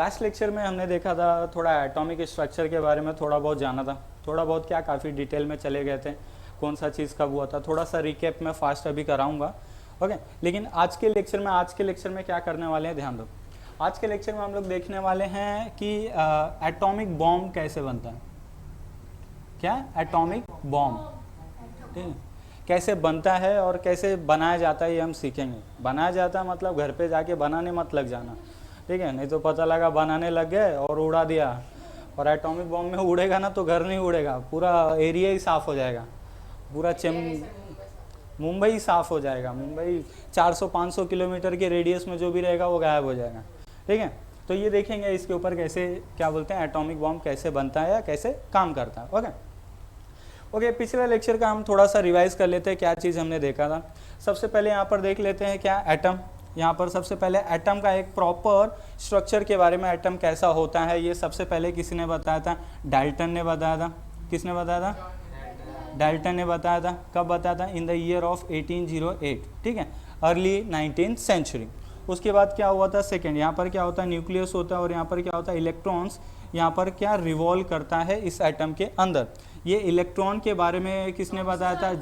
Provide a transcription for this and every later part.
Last lecture में हमने देखा था थोड़ा एटॉमिक स्ट्रक्चर के बारे में थोड़ा बहुत जाना था, थोड़ा बहुत क्या काफ़ी डिटेल में चले गए थे, कौन सा चीज़ कब हुआ था, थोड़ा सा रिकैप मैं फास्ट अभी कराऊंगा। ओके, लेकिन आज के लेक्चर में क्या करने वाले हैं, ध्यान दो। आज के लेक्चर में हम लोग देखने वाले हैं कि एटॉमिक बॉम्ब कैसे बनता है। क्या एटॉमिक बॉम्ब, ठीक है, कैसे बनता है और कैसे बनाया जाता है ये हम सीखेंगे। बनाया जाता है मतलब घर पे जाके बनाने मत लग जाना, ठीक है, नहीं तो पता लगा बनाने लग गए और उड़ा दिया। और एटॉमिक बॉम्ब में उड़ेगा ना तो घर नहीं उड़ेगा, पूरा एरिया ही साफ हो जाएगा, पूरा मुंबई ही साफ हो जाएगा। मुंबई 400-500 किलोमीटर के रेडियस में जो भी रहेगा वो गायब हो जाएगा, ठीक है। तो ये देखेंगे इसके ऊपर कैसे, क्या बोलते हैं, एटॉमिक बॉम्ब कैसे बनता है या कैसे काम करता है। ओके, पिछले लेक्चर का हम थोड़ा सा रिवाइज कर लेते हैं, क्या चीज़ हमने देखा था। सबसे पहले यहाँ पर देख लेते हैं क्या एटम। यहाँ पर सबसे पहले एटम का एक प्रॉपर स्ट्रक्चर के बारे में, एटम कैसा होता है ये सबसे पहले किसी ने बताया था, डाल्टन ने बताया था। किसने बताया था? डाल्टन ने बताया था। कब बताया था? इन द ईयर ऑफ 1808, ठीक है, अर्ली 19th सेंचुरी। उसके बाद क्या हुआ था? सेकेंड, यहाँ पर क्या होता है, न्यूक्लियस होता है और यहाँ पर क्या होता है, इलेक्ट्रॉन्स यहाँ पर क्या रिवॉल्व करता है इस एटम के अंदर। ये इलेक्ट्रॉन के बारे में किसने बताया था?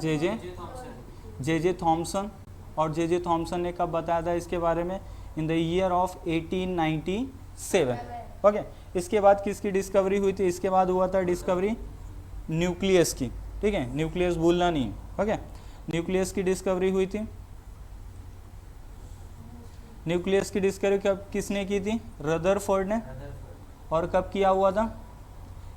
J Thomson. और जे थॉमसन ने कब बताया था इसके बारे में? In the year of 1897। Okay, इसके बाद किसकी डिस्कवरी हुई थी? इसके बाद हुआ था डिस्कवरी न्यूक्लियस की, ठीक है, न्यूक्लियस भूलना नहीं। ओके, न्यूक्लियस की डिस्कवरी हुई थी। न्यूक्लियस की डिस्कवरी कब किसने की थी? रदरफोर्ड ने। और कब किया हुआ था?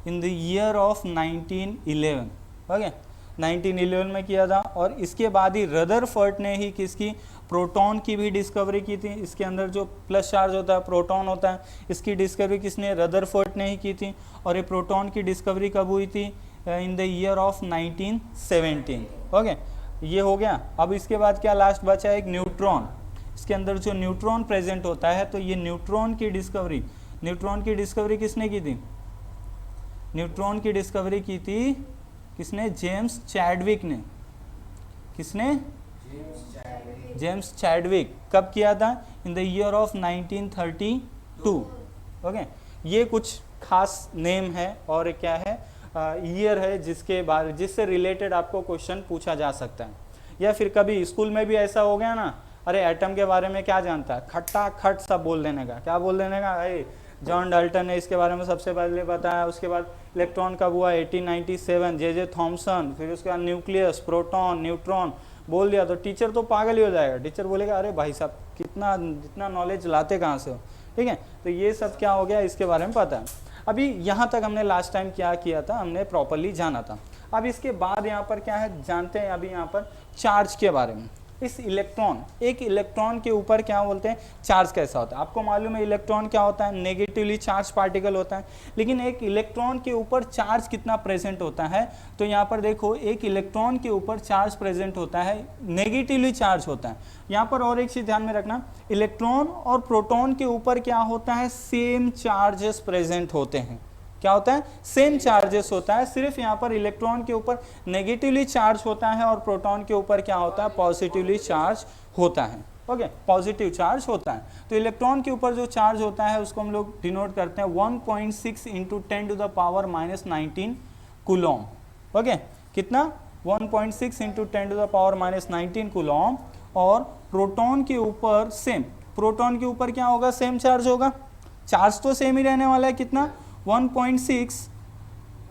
In the year of 1911। Okay, 1911 में किया था। और इसके बाद ही रदरफोर्ड ने ही किसकी? प्रोटॉन की भी डिस्कवरी की थी। इसके अंदर जो प्लस चार्ज होता है, प्रोटॉन होता है, इसकी डिस्कवरी किसने? रदरफोर्ड ने ही की थी। और ये प्रोटॉन की डिस्कवरी कब हुई थी? In the year of 1917। Okay, ये हो गया। अब इसके बाद क्या लास्ट बचा है? एक न्यूट्रॉन। इसके अंदर जो न्यूट्रॉन प्रेजेंट होता है, तो ये न्यूट्रॉन की डिस्कवरी किसने की थी? न्यूट्रॉन की डिस्कवरी की थी किसने? जेम्स चैडविक ने। किसने? James Chadwick. कब किया था? In the year of 1932। Okay, ये कुछ खास नेम है और क्या है, ईयर है जिससे रिलेटेड आपको क्वेश्चन पूछा जा सकता है। या फिर कभी स्कूल में भी ऐसा हो गया ना, अरे एटम के बारे में क्या जानता है, खट्टा खट सब बोल देने का। क्या बोल देने का? अरे जॉन डाल्टन ने इसके बारे में सबसे पहले बताया। उसके बाद इलेक्ट्रॉन कब हुआ? 1897, जे थॉमसन। फिर उसके बाद न्यूक्लियस, प्रोटॉन, न्यूट्रॉन बोल दिया तो टीचर तो पागल ही हो जाएगा। टीचर बोलेगा अरे भाई साहब जितना नॉलेज लाते कहाँ से हो, ठीक है। तो ये सब क्या हो गया, इसके बारे में पता है। अभी यहाँ तक हमने लास्ट टाइम क्या किया था, हमने प्रॉपरली जाना था। अब इसके बाद यहाँ पर क्या है जानते हैं, अभी यहाँ पर चार्ज के बारे में। इस एक इलेक्ट्रॉन के ऊपर क्या बोलते हैं, चार्ज कैसा होता है। आपको मालूम है इलेक्ट्रॉन क्या होता है? नेगेटिवली चार्ज पार्टिकल होता है। लेकिन एक इलेक्ट्रॉन के ऊपर चार्ज कितना प्रेजेंट होता है? तो यहाँ पर देखो, एक इलेक्ट्रॉन के ऊपर चार्ज प्रेजेंट होता है, नेगेटिवली चार्ज होता है। यहाँ पर और एक चीज ध्यान में रखना, इलेक्ट्रॉन और प्रोटॉन के ऊपर क्या होता है? सेम चार्जेस प्रेजेंट होते हैं। क्या होता है? सेम चार्जेस होता है। सिर्फ यहाँ पर इलेक्ट्रॉन के ऊपर नेगेटिवली चार्ज होता है और प्रोटॉन के ऊपर क्या होता है? पॉजिटिवली चार्ज होता है। ओके, पॉजिटिव चार्ज होता है। तो इलेक्ट्रॉन के ऊपर जो चार्ज होता है उसको हम लोग डिनोट करते हैं 1.6 इंटू 10⁻⁻19 कूलॉम। ओके, कितना? 1.6 इंटू 10⁻⁻19 कूलॉम। और प्रोटॉन के ऊपर सेम, प्रोटॉन के ऊपर क्या होगा? सेम चार्ज होगा। चार्ज तो सेम ही रहने वाला है, कितना? 1.6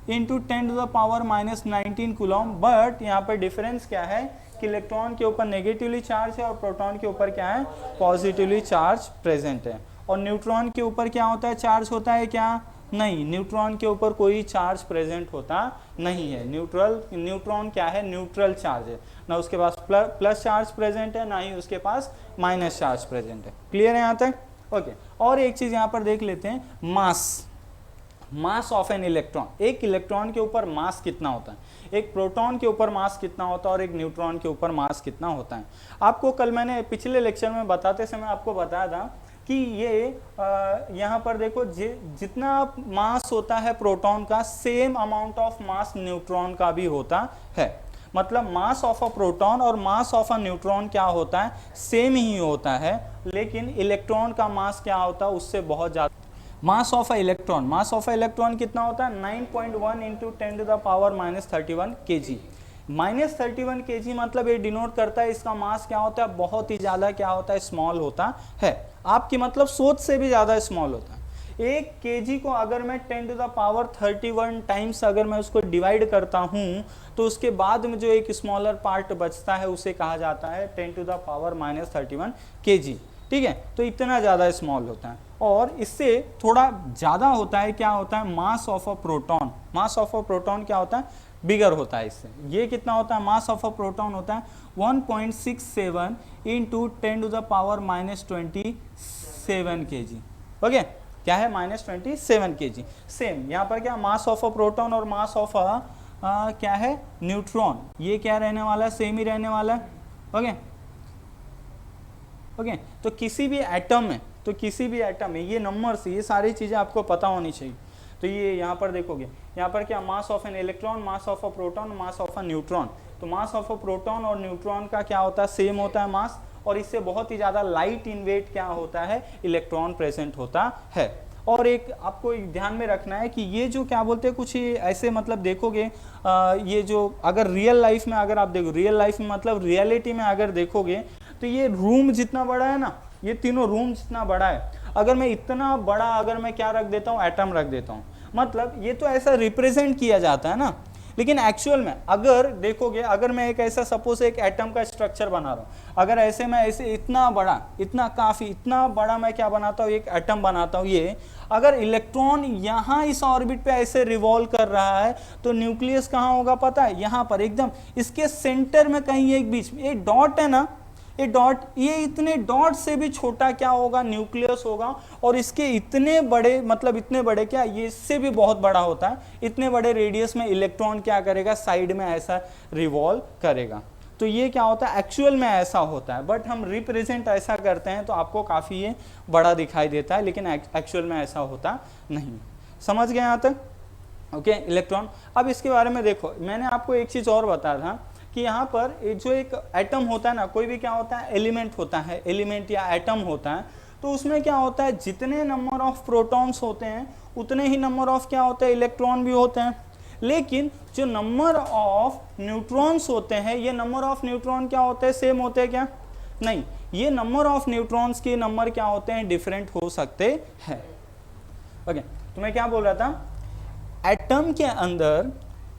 इंटू 10⁻⁻19 कूलॉम। बट यहाँ पर डिफरेंस क्या है कि इलेक्ट्रॉन के ऊपर नेगेटिवली चार्ज है और प्रोटॉन के ऊपर क्या है? पॉजिटिवली चार्ज प्रेजेंट है। और न्यूट्रॉन के ऊपर क्या होता है? चार्ज होता है क्या? नहीं, न्यूट्रॉन के ऊपर कोई चार्ज प्रेजेंट होता नहीं है। न्यूट्रॉन क्या है? न्यूट्रल चार्ज है, ना उसके पास प्लस चार्ज प्रेजेंट है, ना ही उसके पास माइनस चार्ज प्रेजेंट है। क्लियर है यहाँ तक? ओके, और एक चीज यहाँ पर देख लेते हैं, मास ऑफ एन इलेक्ट्रॉन। एक इलेक्ट्रॉन के ऊपर मास कितना होता है, एक प्रोटॉन के ऊपर मास कितना होता है और एक न्यूट्रॉन के ऊपर मास कितना होता है। आपको कल मैंने पिछले लेक्चर में बताते समय आपको बताया था कि ये यहाँ पर देखो, जितना मास होता है प्रोटॉन का, same amount of mass neutron का भी होता है। मतलब मास ऑफ अ प्रोटॉन और मास ऑफ अ न्यूट्रॉन क्या होता है? सेम ही होता है। लेकिन इलेक्ट्रॉन का मास क्या होता है? उससे बहुत ज़्यादा mass of a electron, mass of a electron कितना होता है 9.1 into 10 to the power -31 kg। -31 kg मतलब ये डिनोट करता है इसका मास क्या होता है, बहुत ही ज़्यादा क्या होता है, स्मॉल होता है। आपकी मतलब सोच से भी ज़्यादा स्मॉल होता है। 1 kg को अगर मैं 10 टू द पावर 31 टाइम्स अगर मैं उसको डिवाइड करता हूँ तो उसके बाद में जो एक स्मॉलर पार्ट बचता है उसे कहा जाता है 10 टू द पावर -31 kg। ठीक है, तो इतना ज़्यादा स्मॉल होता है। और इससे थोड़ा ज़्यादा होता है, क्या होता है, मास of a proton. Mass of a proton क्या होता है, बिगर होता है इससे। ये कितना होता है, मास ऑफ अ प्रोटॉन होता है 1.67 into 10 to the power -27 kg। Okay, क्या है, -27 kg। सेम यहाँ पर क्या, मास ऑफ अ प्रोटॉन और मास ऑफ अ क्या है, न्यूट्रॉन, ये क्या रहने वाला है, सेम ही रहने वाला है। ओके ओके, तो किसी भी एटम में, ये नंबर्स, ये सारी चीज़ें आपको पता होनी चाहिए। तो ये यहाँ पर देखोगे, यहाँ पर क्या, mass of an electron, mass of a proton, mass of a neutron. तो मास ऑफ अ प्रोटॉन और न्यूट्रॉन का क्या होता है, सेम होता है मास, और इससे बहुत ही ज़्यादा लाइट इन वेट क्या होता है, इलेक्ट्रॉन प्रेजेंट होता है। और एक आपको ध्यान में रखना है कि ये जो क्या बोलते हैं, कुछ ऐसे मतलब देखोगे, ये जो अगर रियल लाइफ में अगर आप देखो, रियल लाइफ में मतलब रियलिटी में अगर देखोगे तो ये रूम जितना बड़ा है ना, ये तीनों रूम जितना बड़ा है, अगर मैं इतना बड़ा अगर मैं क्या रख देता हूँ, एटम रख देता हूँ, मतलब ये तो ऐसा रिप्रेजेंट किया जाता है ना, लेकिन एक्चुअल में अगर देखोगे, अगर मैं एक ऐसा सपोज एक एटम का स्ट्रक्चर बना रहा हूँ, अगर ऐसे मैं ऐसे इतना बड़ा, इतना काफ़ी इतना बड़ा मैं क्या बनाता हूँ, एक एटम बनाता हूँ, ये अगर इलेक्ट्रॉन यहाँ इस ऑर्बिट पे ऐसे रिवॉल्व कर रहा है तो न्यूक्लियस कहाँ होगा पता है, यहाँ पर एकदम इसके सेंटर में कहीं एक बीच में एक डॉट है ना, ये डॉट, ये इतने डॉट से भी छोटा क्या होगा, न्यूक्लियस होगा। और इसके इतने बड़े, मतलब इतने बड़े क्या, ये इससे भी बहुत बड़ा होता है, इतने बड़े रेडियस में इलेक्ट्रॉन क्या करेगा, साइड में ऐसा रिवॉल्व करेगा। तो ये क्या होता है, एक्चुअल में ऐसा होता है, बट हम रिप्रेजेंट ऐसा करते हैं तो आपको काफ़ी ये बड़ा दिखाई देता है, लेकिन एक्चुअल में ऐसा होता नहीं। समझ गए यहाँ तक? Okay, electron. अब इसके बारे में देखो, मैंने आपको एक चीज़ और बताया था कि यहाँ पर जो एक एटम होता है ना, कोई भी क्या होता है, एलिमेंट होता है, एलिमेंट या एटम होता है, तो उसमें क्या होता है, जितने नंबर ऑफ प्रोटॉन्स होते हैं उतने ही नंबर ऑफ क्या होते हैं, इलेक्ट्रॉन भी होते हैं। लेकिन जो नंबर ऑफ न्यूट्रॉन्स होते हैं, ये नंबर ऑफ न्यूट्रॉन क्या होते हैं, सेम होते हैं क्या? नहीं, ये नंबर ऑफ न्यूट्रॉन्स के नंबर क्या होते हैं, डिफरेंट हो सकते हैं। ओके, तो मैं क्या बोल रहा था, एटम के अंदर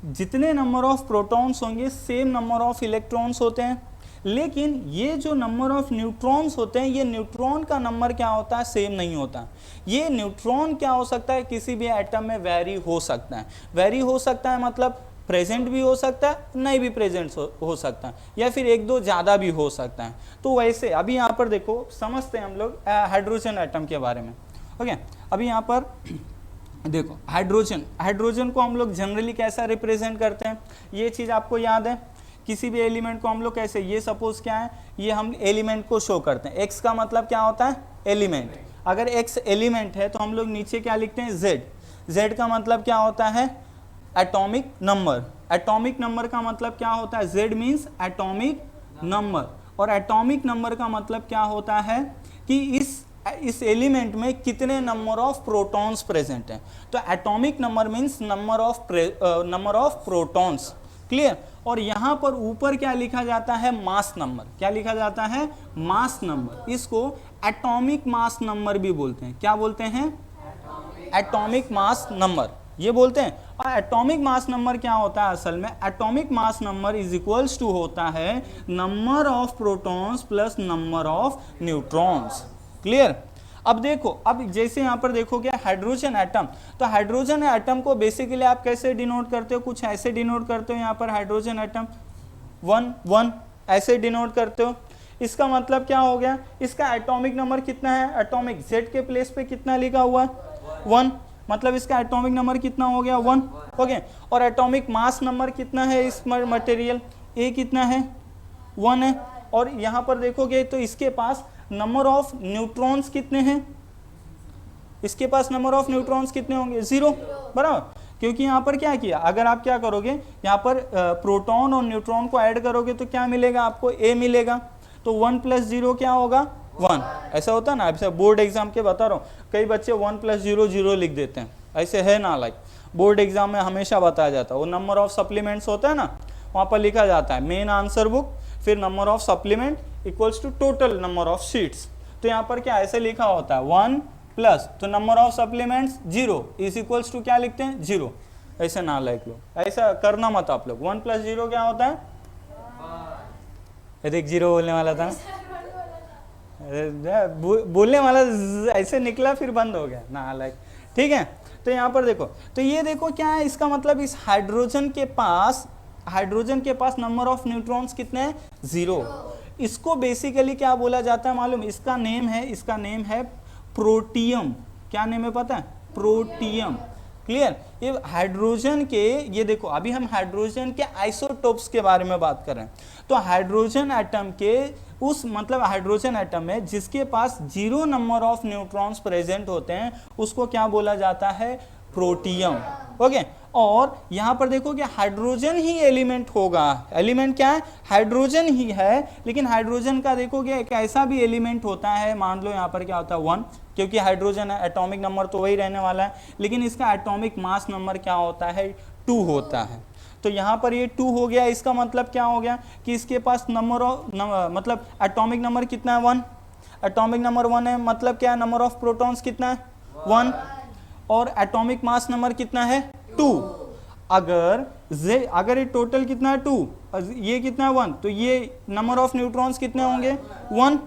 जितने नंबर ऑफ प्रोटॉन्स होंगे सेम नंबर ऑफ इलेक्ट्रॉन्स होते हैं, लेकिन ये जो नंबर ऑफ न्यूट्रॉन्स होते हैं, ये न्यूट्रॉन का नंबर क्या होता है, सेम नहीं होता। ये न्यूट्रॉन क्या हो सकता है, किसी भी एटम में वेरी हो सकता है। वेरी हो सकता है मतलब प्रेजेंट भी हो सकता है, नहीं भी प्रेजेंट हो सकता है, या फिर एक दो ज़्यादा भी हो सकता है। तो वैसे अभी यहाँ पर देखो, समझते हैं हम लोग हाइड्रोजन एटम के बारे में। ओके, अभी यहाँ पर देखो, हाइड्रोजन को हम लोग जनरली कैसा रिप्रेजेंट करते हैं, ये चीज़ आपको याद है। किसी भी एलिमेंट को हम लोग कैसे, ये सपोज क्या है, ये हम एलिमेंट को शो करते हैं। एक्स का मतलब क्या होता है, एलिमेंट। अगर एक्स एलिमेंट है तो हम लोग नीचे क्या लिखते हैं, जेड। जेड का मतलब क्या होता है, एटॉमिक नंबर। एटॉमिक नंबर का मतलब क्या होता है, जेड मीन्स एटॉमिक नंबर। और एटॉमिक नंबर का मतलब क्या होता है कि इस एलिमेंट में कितने नंबर ऑफ प्रोटॉन्स प्रेजेंट हैं। तो atomic number means number of protons. Clear? और यहाँ पर ऊपर क्या लिखा जाता है, मास नंबर। क्या लिखा जाता है, मास नंबर। इसको एटॉमिक मास नंबर भी बोलते हैं। क्या बोलते हैं, एटॉमिक मास नंबर, ये बोलते हैं। और एटॉमिक मास नंबर क्या होता है, असल में atomic mass number is equals to होता है number of protons plus number of neutrons. Clear? अब देखो, अब जैसे यहाँ पर देखोगे हाइड्रोजन एटम, तो हाइड्रोजन एटम को बेसिकली आप कैसे डिनोट करते हो, कुछ ऐसे डिनोट करते हो। यहाँ पर हाइड्रोजन एटम 1 1 ऐसे डिनोट करते हो। इसका मतलब क्या हो गया, इसका एटॉमिक नंबर कितना है, एटॉमिक जेड के प्लेस पे कितना लिखा हुआ है, 1, मतलब इसका एटॉमिक नंबर कितना हो गया, 1। ओके, और एटॉमिक मास नंबर कितना है इस मटेरियल, ए कितना है, 1 है। और यहाँ पर देखोगे तो इसके पास नंबर ऑफ न्यूट्रॉन्स कितने हैं, इसके पास नंबर ऑफ न्यूट्रॉन्स कितने होंगे, 0, बराबर। क्योंकि यहाँ पर क्या किया, अगर आप क्या करोगे, यहाँ पर प्रोटॉन और न्यूट्रॉन को ऐड करोगे तो क्या मिलेगा आपको, ए मिलेगा। तो 1 + 0 क्या होगा, 1। ऐसा होता है ना, ऐसा बोर्ड एग्जाम के बता रहा हूँ, कई बच्चे 1 + 0 0 लिख देते हैं, ऐसे है ना, लाइक बोर्ड एग्जाम में हमेशा बताया जाता है, वो नंबर ऑफ सप्लीमेंट्स होता है ना, वहाँ पर लिखा जाता है मेन आंसर बुक, फिर number of supplement equals to total number of sheets. तो यहाँ पर क्या ऐसे लिखा होता है 1 प्लस, तो number of supplements 0 is equals to क्या लिखते हैं 0, ऐसे ना लाइक लो, ऐसा करना मत आप लोग। 1 + 0 क्या होता है, देख 0 बोलने वाला था, बोलने वाला ऐसे निकला फिर बंद हो गया ना लाइक, ठीक है। तो यहाँ पर देखो, तो ये देखो क्या है इसका मतलब, इस हाइड्रोजन के पास नंबर ऑफ न्यूट्रॉन्स कितने हैं 0। इसको बेसिकली क्या बोला जाता है मालूम, इसका नेम है प्रोटियम। क्या नेम है पता है, प्रोटियम। क्लियर। ये हाइड्रोजन के, ये देखो अभी हम हाइड्रोजन के आइसोटोप्स के बारे में बात कर रहे हैं, तो हाइड्रोजन एटम के उस मतलब हाइड्रोजन एटम में जिसके पास 0 नंबर ऑफ न्यूट्रॉन्स प्रेजेंट होते हैं उसको क्या बोला जाता है, प्रोटियम। ओके। और यहाँ पर देखो कि हाइड्रोजन ही एलिमेंट होगा, एलिमेंट क्या है, हाइड्रोजन ही है, लेकिन हाइड्रोजन का देखोगे एक ऐसा भी एलिमेंट होता है, मान लो यहाँ पर क्या होता है 1, क्योंकि हाइड्रोजन है, एटॉमिक नंबर तो वही रहने वाला है, लेकिन इसका एटॉमिक मास नंबर क्या होता है 2 होता है। तो यहाँ पर ये 2 हो गया, इसका मतलब क्या हो गया कि इसके पास मतलब एटॉमिक नंबर कितना है 1, एटॉमिक नंबर 1 है, मतलब क्या है, नंबर ऑफ प्रोटॉन्स कितना है 1, और एटॉमिक मास नंबर कितना है 2। अगर ये टोटल कितना है 2, ये कितना है 1, तो ये नंबर ऑफ न्यूट्रॉन्स कितने होंगे 1,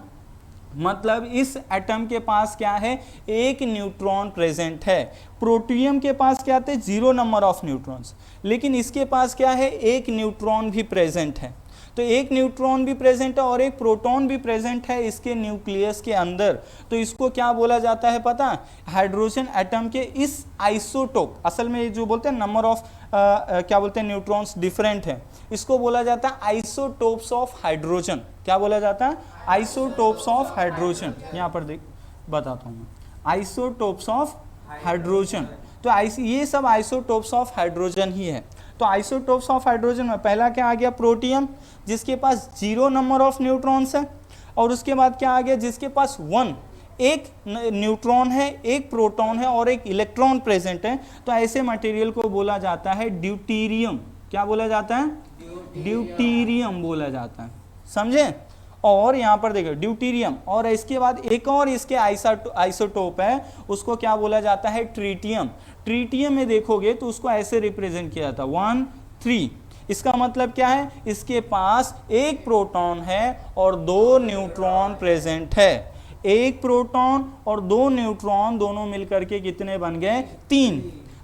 मतलब इस एटम के पास क्या है, एक न्यूट्रॉन प्रेजेंट है। प्रोटियम के पास क्या थे 0 नंबर ऑफ न्यूट्रॉन्स, लेकिन इसके पास क्या है, एक न्यूट्रॉन भी प्रेजेंट है। तो एक न्यूट्रॉन भी प्रेजेंट है और एक प्रोटॉन भी प्रेजेंट है इसके न्यूक्लियस के अंदर, तो इसको क्या बोला जाता है पता है, हाइड्रोजन एटम के इस आइसोटोप, असल में जो बोलते हैं नंबर ऑफ क्या बोलते हैं न्यूट्रॉन्स डिफरेंट है, इसको बोला जाता है आइसोटोप्स ऑफ हाइड्रोजन। क्या बोला जाता है, आइसोटोप्स ऑफ हाइड्रोजन। यहाँ पर देख बताता हूँ मैं, आइसोटोप्स ऑफ हाइड्रोजन। तो ये सब आइसोटोप्स ऑफ हाइड्रोजन ही है। तो आइसोटोप्स ऑफ हाइड्रोजन में पहला क्या आ गया, प्रोटियम, जिसके पास 0 नंबर ऑफ न्यूट्रॉन्स है, और उसके बाद क्या आ गया, जिसके पास 1 एक न्यूट्रॉन है, एक प्रोटॉन है और एक इलेक्ट्रॉन प्रेजेंट है। तो ऐसे मटेरियल को बोला जाता है ड्यूटेरियम। क्या बोला जाता है, ड्यूटेरियम बोला जाता है, समझे। और यहाँ पर देखो ड्यूटेरियम, और इसके बाद एक और इसके आइसोटोप है, उसको क्या बोला जाता है, ट्रिटियम। ट्रिटियम में देखोगे तो उसको ऐसे रिप्रेजेंट किया जाता है 1 3। इसका मतलब क्या है, इसके पास एक प्रोटॉन है और 2 न्यूट्रॉन प्रेजेंट है। एक प्रोटॉन और 2 न्यूट्रॉन दोनों मिलकर के कितने बन गए 3।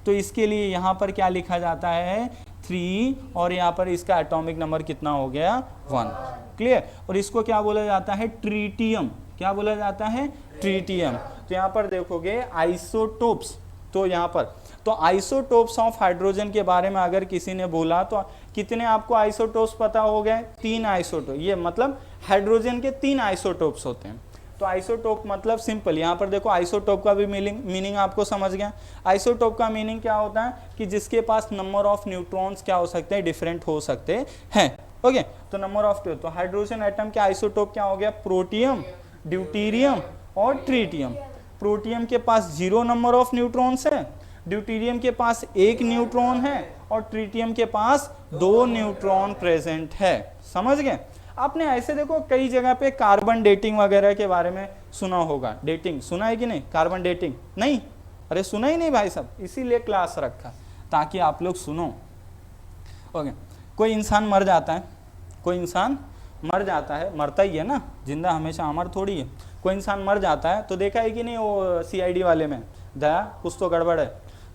तो इसके लिए यहाँ पर क्या लिखा जाता है 3, और यहाँ पर इसका एटॉमिक नंबर कितना हो गया 1। क्लियर। और इसको क्या बोला जाता है, ट्रिटियम। क्या बोला जाता है, ट्रिटियम। तो यहाँ पर देखोगे आइसोटोप्स, तो यहाँ पर तो आइसोटोप्स ऑफ हाइड्रोजन के बारे में अगर किसी ने बोला तो कितने आपको आइसोटोप्स पता हो गए, 3 आइसोटोप। ये मतलब हाइड्रोजन के 3 आइसोटोप्स होते हैं। तो आइसोटोप मतलब सिंपल, यहाँ पर देखो आइसोटोप का भी मीनिंग आपको समझ गया। आइसोटोप का मीनिंग क्या होता है कि जिसके पास नंबर ऑफ न्यूट्रॉन्स क्या हो सकते हैं, डिफरेंट हो सकते हैं। ओके। तो नंबर ऑफ, तो हाइड्रोजन एटम के आइसोटोप क्या हो गया, प्रोटियम, ड्यूटेरियम और ट्रिटियम। प्रोटियम के पास 0 नंबर ऑफ न्यूट्रॉन्स है, ड्यूटेरियम के पास 1 न्यूट्रॉन है, और ट्रिटियम के पास 2 न्यूट्रॉन प्रेजेंट है। समझ गए। आपने ऐसे देखो कई जगह पे कार्बन डेटिंग वगैरह के बारे में सुना होगा। डेटिंग सुना है कि नहीं, कार्बन डेटिंग नहीं, अरे सुना ही नहीं भाई साहब, इसीलिए क्लास रखा ताकि आप लोग सुनो। ओके। कोई इंसान मर जाता है, कोई इंसान मर जाता है, मरता ही है ना, जिंदा हमेशा अमर थोड़ी है। कोई इंसान मर जाता है तो देखा है कि नहीं वो CID वाले में, दया कुछ तो गड़बड़ है,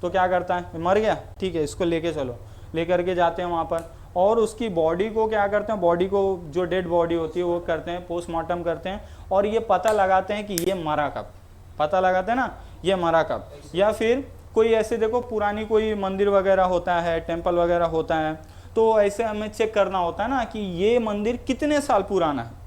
तो क्या करता है, मर गया, ठीक है इसको लेके चलो, लेकर के जाते हैं वहाँ पर, और उसकी बॉडी को क्या करते हैं, बॉडी को जो डेड बॉडी होती है वो करते हैं, पोस्टमार्टम करते हैं, और ये पता लगाते हैं कि ये मरा कब, पता लगाते हैं ना ये मरा कब। या फिर कोई ऐसे देखो पुरानी कोई मंदिर वगैरह होता है, टेम्पल वगैरह होता है, तो ऐसे हमें चेक करना होता है ना कि ये मंदिर कितने साल पुराना है।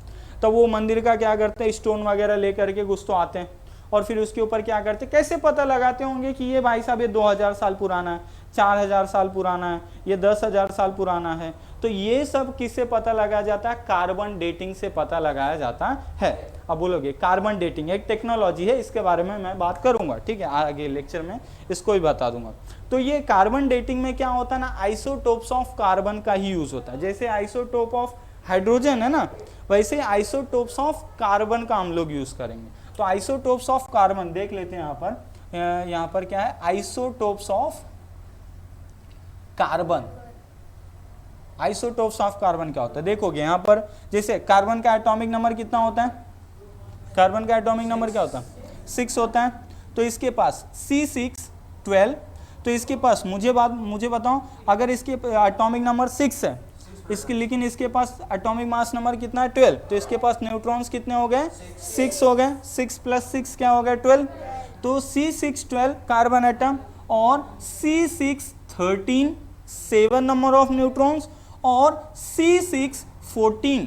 तो वो मंदिर का क्या करते हैं, स्टोन वगैरह लेकर के कुछ तो आते हैं, और फिर उसके ऊपर क्या करते, कैसे पता लगाते होंगे कि ये भाई साहब ये 2000 साल पुराना है, 4000 साल पुराना है, ये 10,000 साल पुराना है। तो ये सब किससे पता लगाया जाता है, कार्बन डेटिंग से पता लगाया जाता है। अब बोलोगे कार्बन डेटिंग एक टेक्नोलॉजी है, इसके बारे में मैं बात करूंगा, ठीक है, आगे लेक्चर में इसको भी बता दूंगा। तो ये कार्बन डेटिंग में क्या होता है ना, आइसोटोप्स ऑफ कार्बन का ही यूज होता है। जैसे आइसोटोप ऑफ हाइड्रोजन है ना, वैसे आइसोटोप्स ऑफ कार्बन का हम लोग यूज करेंगे। तो आइसोटोप्स ऑफ कार्बन देख लेते हैं यहाँ पर क्या है, isotopes of carbon. Isotopes of carbon क्या होता है, देखोगे यहाँ पर जैसे कार्बन का एटॉमिक नंबर कितना होता है, कार्बन का एटॉमिक नंबर क्या होता है 6 होता है। तो इसके पास C612, तो इसके पास मुझे बताओ, अगर इसके एटॉमिक नंबर 6 है इसकी, लेकिन इसके पास एटॉमिक मास नंबर कितना है 12, तो इसके पास न्यूट्रॉन्स कितने हो गए 6 हो गए, 6 + 6 क्या हो गया 12। तो C612 कार्बन एटम और C613 7 नंबर ऑफ न्यूट्रॉन्स और C614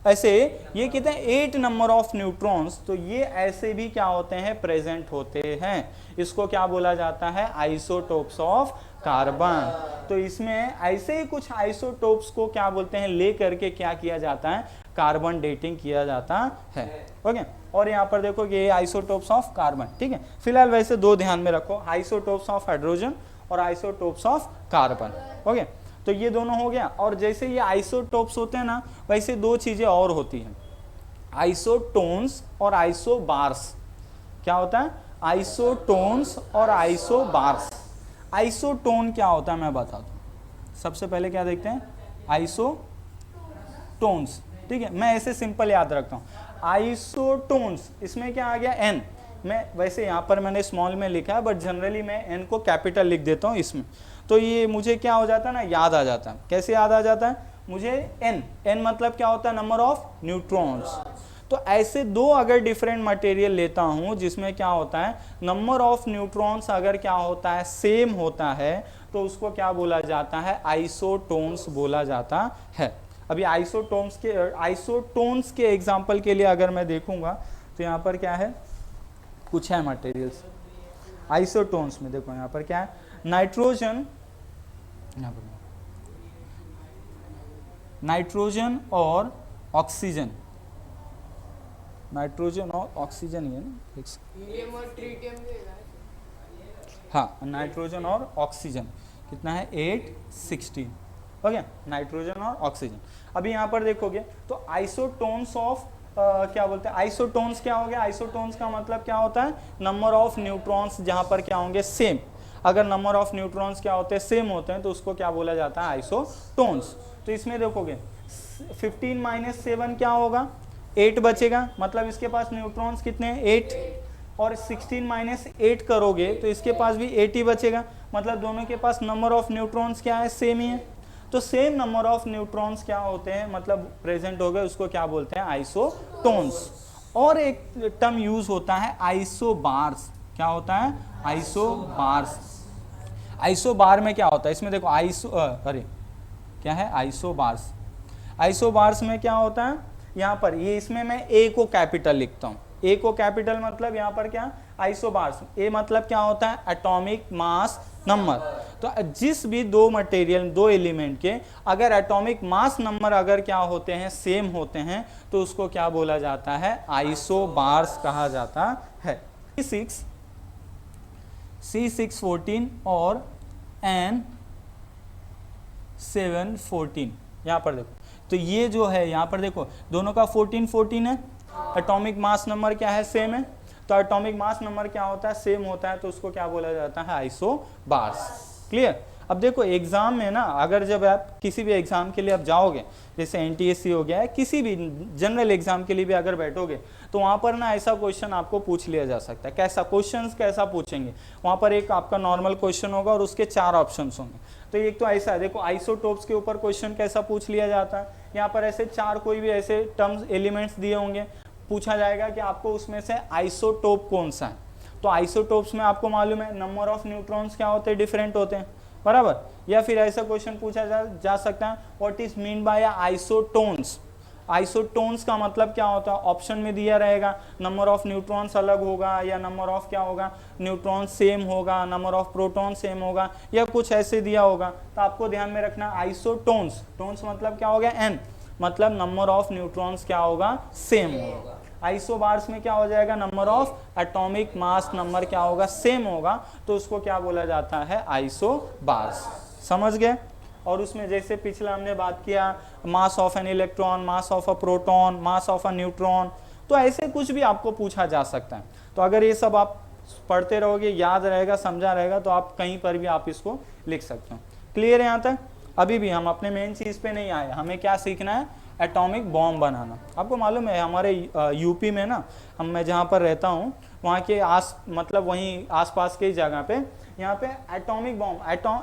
ऐसे ये कितने 8 नंबर ऑफ न्यूट्रॉन्स। तो ये ऐसे भी क्या होते हैं, प्रेजेंट होते हैं। इसको क्या बोला जाता है, आइसोटोप्स ऑफ कार्बन। तो इसमें ऐसे ही कुछ आइसोटोप्स को क्या बोलते हैं, ले करके क्या किया जाता है, कार्बन डेटिंग किया जाता है। ओके, और यहाँ पर देखो ये आइसोटोप्स ऑफ कार्बन, ठीक है। फिलहाल वैसे दो ध्यान में रखो, आइसोटोप्स ऑफ हाइड्रोजन और आइसोटोप्स ऑफ कार्बन। ओके, तो ये दोनों हो गया। और जैसे ये आइसोटोप्स होते हैं ना, वैसे दो चीजें और होती हैं, आइसोटोन्स और आइसोबार्स। क्या होता है, आइसोटोन्स और आइसोबार्स। आइसोटोन क्या होता है मैं बता दूं। सबसे पहले क्या देखते हैं, आइसोटोन्स, ठीक है, मैं ऐसे सिंपल याद रखता हूं। आइसोटोन्स, इसमें क्या आ गया एन, मैं वैसे यहाँ पर मैंने स्मॉल में लिखा है, बट जनरली मैं एन को कैपिटल लिख देता हूँ इसमें। तो ये मुझे क्या हो जाता है ना, याद आ जाता है। कैसे याद आ जाता है मुझे, एन मतलब क्या होता है, नंबर ऑफ न्यूट्रॉन्स। तो ऐसे दो अगर डिफरेंट मटेरियल लेता हूं जिसमें क्या होता है, नंबर ऑफ न्यूट्रॉन्स अगर क्या होता है सेम होता है, तो उसको क्या बोला जाता है, आइसोटोन्स बोला जाता है। अभी आइसोटोन्स के एग्जाम्पल के लिए अगर मैं देखूंगा तो यहाँ पर क्या है, कुछ है मटेरियल्स आइसोटोन्स में। देखो यहाँ पर क्या है, नाइट्रोजन, नाइट्रोजन और ऑक्सीजन, नाइट्रोजन और ऑक्सीजन ही है ना, हाँ, नाइट्रोजन और ऑक्सीजन कितना है 816। ओके, नाइट्रोजन और ऑक्सीजन। अभी यहाँ पर देखोगे तो आइसोटोन्स ऑफ क्या बोलते हैं, आइसोटोन्स क्या हो गया, आइसोटोन्स का मतलब क्या होता है, नंबर ऑफ न्यूट्रॉन्स जहां पर क्या होंगे सेम। अगर नंबर ऑफ न्यूट्रॉन्स क्या होते हैं सेम होते हैं तो उसको क्या बोला जाता है, आइसोटोन्स। तो इसमें देखोगे 15 - 7 क्या होगा, 8 बचेगा, मतलब इसके पास न्यूट्रॉन्स कितने हैं 8, और 16 - 8 करोगे तो इसके पास भी 8 ही बचेगा, मतलब दोनों के पास नंबर ऑफ न्यूट्रॉन्स क्या है, सेम ही है। तो सेम नंबर ऑफ न्यूट्रॉन्स क्या होते हैं, मतलब प्रेजेंट हो गए, उसको क्या बोलते हैं, आइसोटोन्स। और एक टर्म यूज होता है आइसोबार्स। क्या होता है, आइसोबार्स। आइसोबार में क्या होता है, इसमें देखो क्या है, आइसोबार्स। आइसोबार्स में क्या होता है, यहाँ पर ये इसमें मैं ए को कैपिटल लिखता हूँ, ए को कैपिटल मतलब यहाँ पर क्या, आइसोबार्स। ए मतलब क्या होता है, एटॉमिक मास नंबर। तो जिस भी दो मटेरियल, दो एलिमेंट के अगर एटॉमिक मास नंबर अगर क्या होते हैं, सेम होते हैं, तो उसको क्या बोला जाता है, आइसोबार्स कहा जाता है। C614 और N714, यहाँ पर देखो, तो ये जो है यहाँ पर देखो दोनों का 14 है, एटॉमिक मास नंबर क्या है, सेम है। तो एटॉमिक मास नंबर क्या होता है, सेम होता है, तो उसको क्या बोला जाता है, आइसोबार्स। क्लियर। अब देखो एग्जाम में ना, अगर जब आप किसी भी एग्जाम के लिए आप जाओगे, जैसे NTSC हो गया है, किसी भी जनरल एग्जाम के लिए भी अगर बैठोगे, तो वहाँ पर ना ऐसा क्वेश्चन आपको पूछ लिया जा सकता है। कैसा क्वेश्चन, कैसा पूछेंगे, वहाँ पर एक आपका नॉर्मल क्वेश्चन होगा और उसके 4 ऑप्शन होंगे। तो एक तो ऐसा है, देखो आइसोटोप्स के ऊपर क्वेश्चन कैसा पूछ लिया जाता है, यहाँ पर ऐसे 4 कोई भी ऐसे टर्म्स एलिमेंट्स दिए होंगे, पूछा जाएगा कि आपको उसमें से आइसोटोप कौन सा है। तो आइसोटोप्स में आपको मालूम है नंबर ऑफ न्यूट्रॉन्स क्या होते हैं, डिफरेंट होते हैं, बराबर। या फिर ऐसा क्वेश्चन पूछा जा सकता है, what is mean by isotones. Isotones का मतलब क्या होता है, ऑप्शन में दिया रहेगा, नंबर ऑफ न्यूट्रॉन्स अलग होगा या नंबर ऑफ क्या होगा, न्यूट्रॉन सेम होगा, नंबर ऑफ प्रोटॉन सेम होगा या कुछ ऐसे दिया होगा। तो आपको ध्यान में रखना आइसोटोन्स, टोन्स मतलब क्या हो गया एन, मतलब नंबर ऑफ न्यूट्रॉन्स क्या होगा, सेम होगा। आइसोबार्स में क्या हो जाएगा, number of atomic mass number क्या होगा, सेम होगा, तो उसको क्या बोला जाता है, आइसोबार्स। समझ गए। और उसमें जैसे पिछला हमने बात किया mass of an electron, mass of a proton, mass of a neutron, तो ऐसे कुछ भी आपको पूछा जा सकता है। तो अगर ये सब आप पढ़ते रहोगे, याद रहेगा, समझा रहेगा, तो आप कहीं पर भी आप इसको लिख सकते हो। क्लियर है यहाँ तक। अभी भी हम अपने मेन चीज़ पे नहीं आए, हमें क्या सीखना है, एटॉमिक बॉम्ब बनाना। आपको मालूम है हमारे यूपी में ना, मैं जहाँ पर रहता हूँ वहाँ के मतलब वहीं आसपास के जगह पे यहाँ पे एटॉमिक बॉम्ब,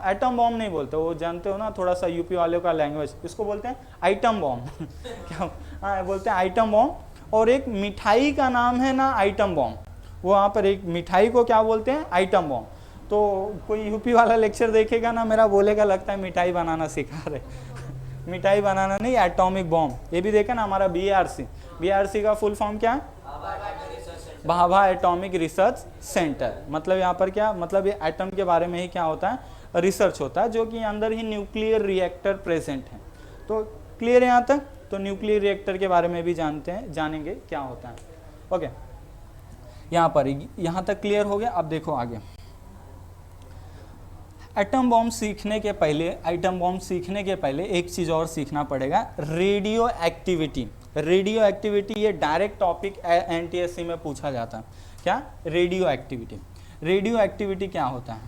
एटम बॉम्ब नहीं बोलते, वो जानते हो ना थोड़ा सा यूपी वालों का लैंग्वेज, इसको बोलते हैं आइटम बॉम्ब क्या, हाँ बोलते हैं आइटम बॉम्ब। और एक मिठाई का नाम है ना आइटम बॉम्ब, वो वहाँ पर एक मिठाई को क्या बोलते हैं, आइटम बॉम्ब। तो कोई यूपी वाला लेक्चर देखेगा ना मेरा, बोलेगा लगता है मिठाई बनाना सिखा रहे मिठाई बनाना नहीं, एटॉमिक बॉम्ब। ये भी देखा ना हमारा बीआरसी का फुल फॉर्म क्या है, भाभा एटॉमिक रिसर्च सेंटर। मतलब यहाँ पर क्या मतलब, ये एटम के बारे में ही क्या होता है, रिसर्च होता है, जो कि अंदर ही न्यूक्लियर रिएक्टर प्रेजेंट है। तो क्लियर है यहाँ तक। तो न्यूक्लियर रिएक्टर के बारे में भी जानेंगे क्या होता है। ओके, यहाँ पर यहाँ तक क्लियर हो गया। अब देखो आगे, एटम बॉम्ब सीखने के पहले एक चीज़ और सीखना पड़ेगा, रेडियो एक्टिविटी। रेडियो एक्टिविटी ये डायरेक्ट टॉपिक एनटीएससी में पूछा जाता है। क्या, रेडियो एक्टिविटी। रेडियो एक्टिविटी क्या होता है,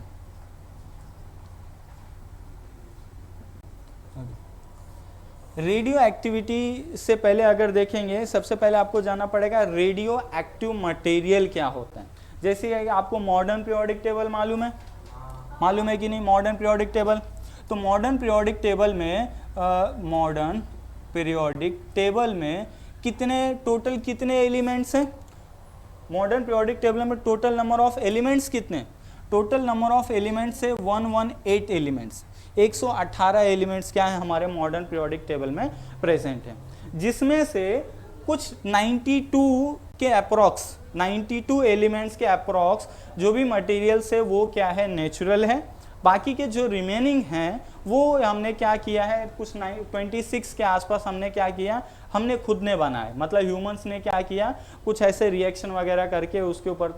रेडियो एक्टिविटी से पहले अगर देखेंगे, सबसे पहले आपको जानना पड़ेगा रेडियो एक्टिव मटेरियल क्या होता है। जैसे आपको मॉडर्न पीरियोडिक टेबल मालूम है कि नहीं, मॉडर्न पीरियोडिक टेबल। तो मॉडर्न पीरियोडिक टेबल में टोटल कितने एलिमेंट्स हैं, मॉडर्न पीरियोडिक टेबल में टोटल नंबर ऑफ एलिमेंट्स कितने, टोटल नंबर ऑफ एलिमेंट्स है 118 एलिमेंट्स, 118 एलिमेंट्स क्या है हमारे मॉडर्न पीरियोडिक टेबल में प्रेजेंट है, जिसमें से कुछ 92 के अप्रॉक्स, 92 एलिमेंट्स के अप्रॉक्स जो भी मटेरियल्स है वो क्या है, नेचुरल है। बाकी के जो रिमेनिंग हैं वो हमने क्या किया है, कुछ 26 के आसपास हमने क्या किया, हमने खुद ने बनाए, मतलब ह्यूमंस ने क्या किया, कुछ ऐसे रिएक्शन वगैरह करके उसके ऊपर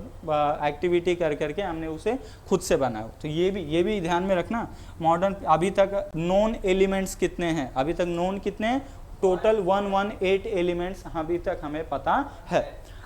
एक्टिविटी करके हमने उसे खुद से बनाया। तो ये भी ध्यान में रखना। मॉडर्न अभी तक नोन एलिमेंट्स कितने हैं, अभी तक नोन कितने हैं, टोटल 118 एलिमेंट्स अभी तक हमें पता है।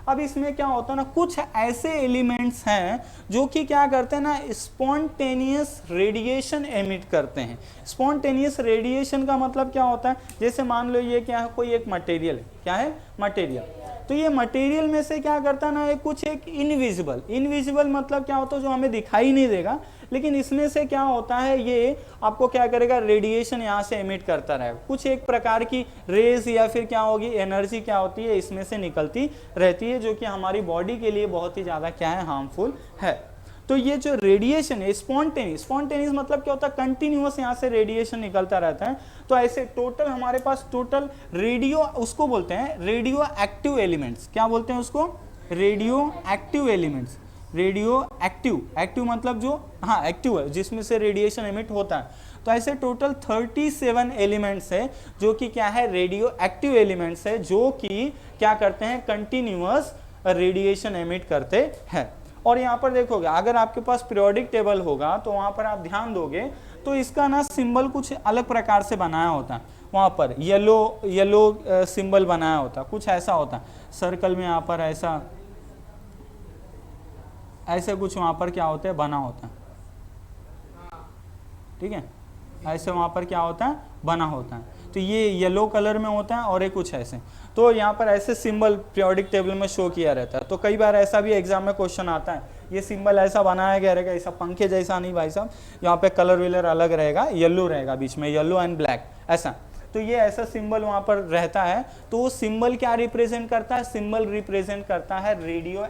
अब इसमें क्या होता है ना, कुछ ऐसे एलिमेंट्स हैं जो कि क्या करते हैं ना, स्पॉन्टेनियस रेडिएशन एमिट करते हैं। स्पॉन्टेनियस रेडिएशन का मतलब क्या होता है, जैसे मान लो ये क्या है, कोई एक मटेरियल है, क्या है, मटेरियल। तो ये मटेरियल में से क्या करता है ना, कुछ एक इनविजिबल मतलब क्या होता है, जो हमें दिखाई नहीं देगा, लेकिन इसमें से क्या होता है, ये आपको क्या करेगा, रेडिएशन यहाँ से एमिट करता रहेगा। कुछ एक प्रकार की रेज या फिर क्या होगी, एनर्जी क्या होती है, इसमें से निकलती रहती है, जो कि हमारी बॉडी के लिए बहुत ही ज़्यादा क्या है, हार्मफुल है। तो ये जो रेडिएशन है, स्पॉन्टेनियस मतलब क्या होता है, कंटिन्यूअस यहाँ से रेडिएशन निकलता रहता है। तो ऐसे टोटल हमारे पास टोटल रेडियो, उसको बोलते हैं रेडियो एक्टिव एलिमेंट्स। क्या बोलते हैं उसको, radio active elements. Radio active मतलब जो एक्टिव है, जिसमें से रेडिएशन एमिट होता है। तो ऐसे टोटल 37 एलिमेंट्स है जो कि क्या है, रेडियो एक्टिव एलिमेंट्स है, जो कि क्या करते हैं, कंटिन्यूअस रेडिएशन एमिट करते हैं। और यहाँ पर देखोगे, अगर आपके पास पीरियोडिक टेबल होगा तो वहाँ पर आप ध्यान दोगे तो इसका ना सिंबल कुछ अलग प्रकार से बनाया होता है। वहाँ पर येलो सिंबल बनाया होता है, कुछ ऐसा होता है, सर्कल में यहाँ पर ऐसे कुछ वहाँ पर क्या होता है, बना होता है, ठीक है, ऐसे वहाँ पर क्या होता है, बना होता है। तो ये येलो कलर में होता है और ये कुछ ऐसे, तो यहाँ पर ऐसे सिंबल पीरियोडिक टेबल में शो किया रहता है। तो कई बार ऐसा भी एग्जाम में क्वेश्चन आता है, ये सिंबल ऐसा बनाया गया रहेगा, ऐसा पंखे जैसा नहीं भाई साहब, यहाँ पे कलर विलर अलग रहेगा, येलो रहेगा बीच में, येलो एंड ब्लैक ऐसा। तो ये ऐसा सिंबल वहाँ पर रहता है। तो वो सिंबल क्या रिप्रेजेंट करता है, सिंबल रिप्रेजेंट करता है रेडियो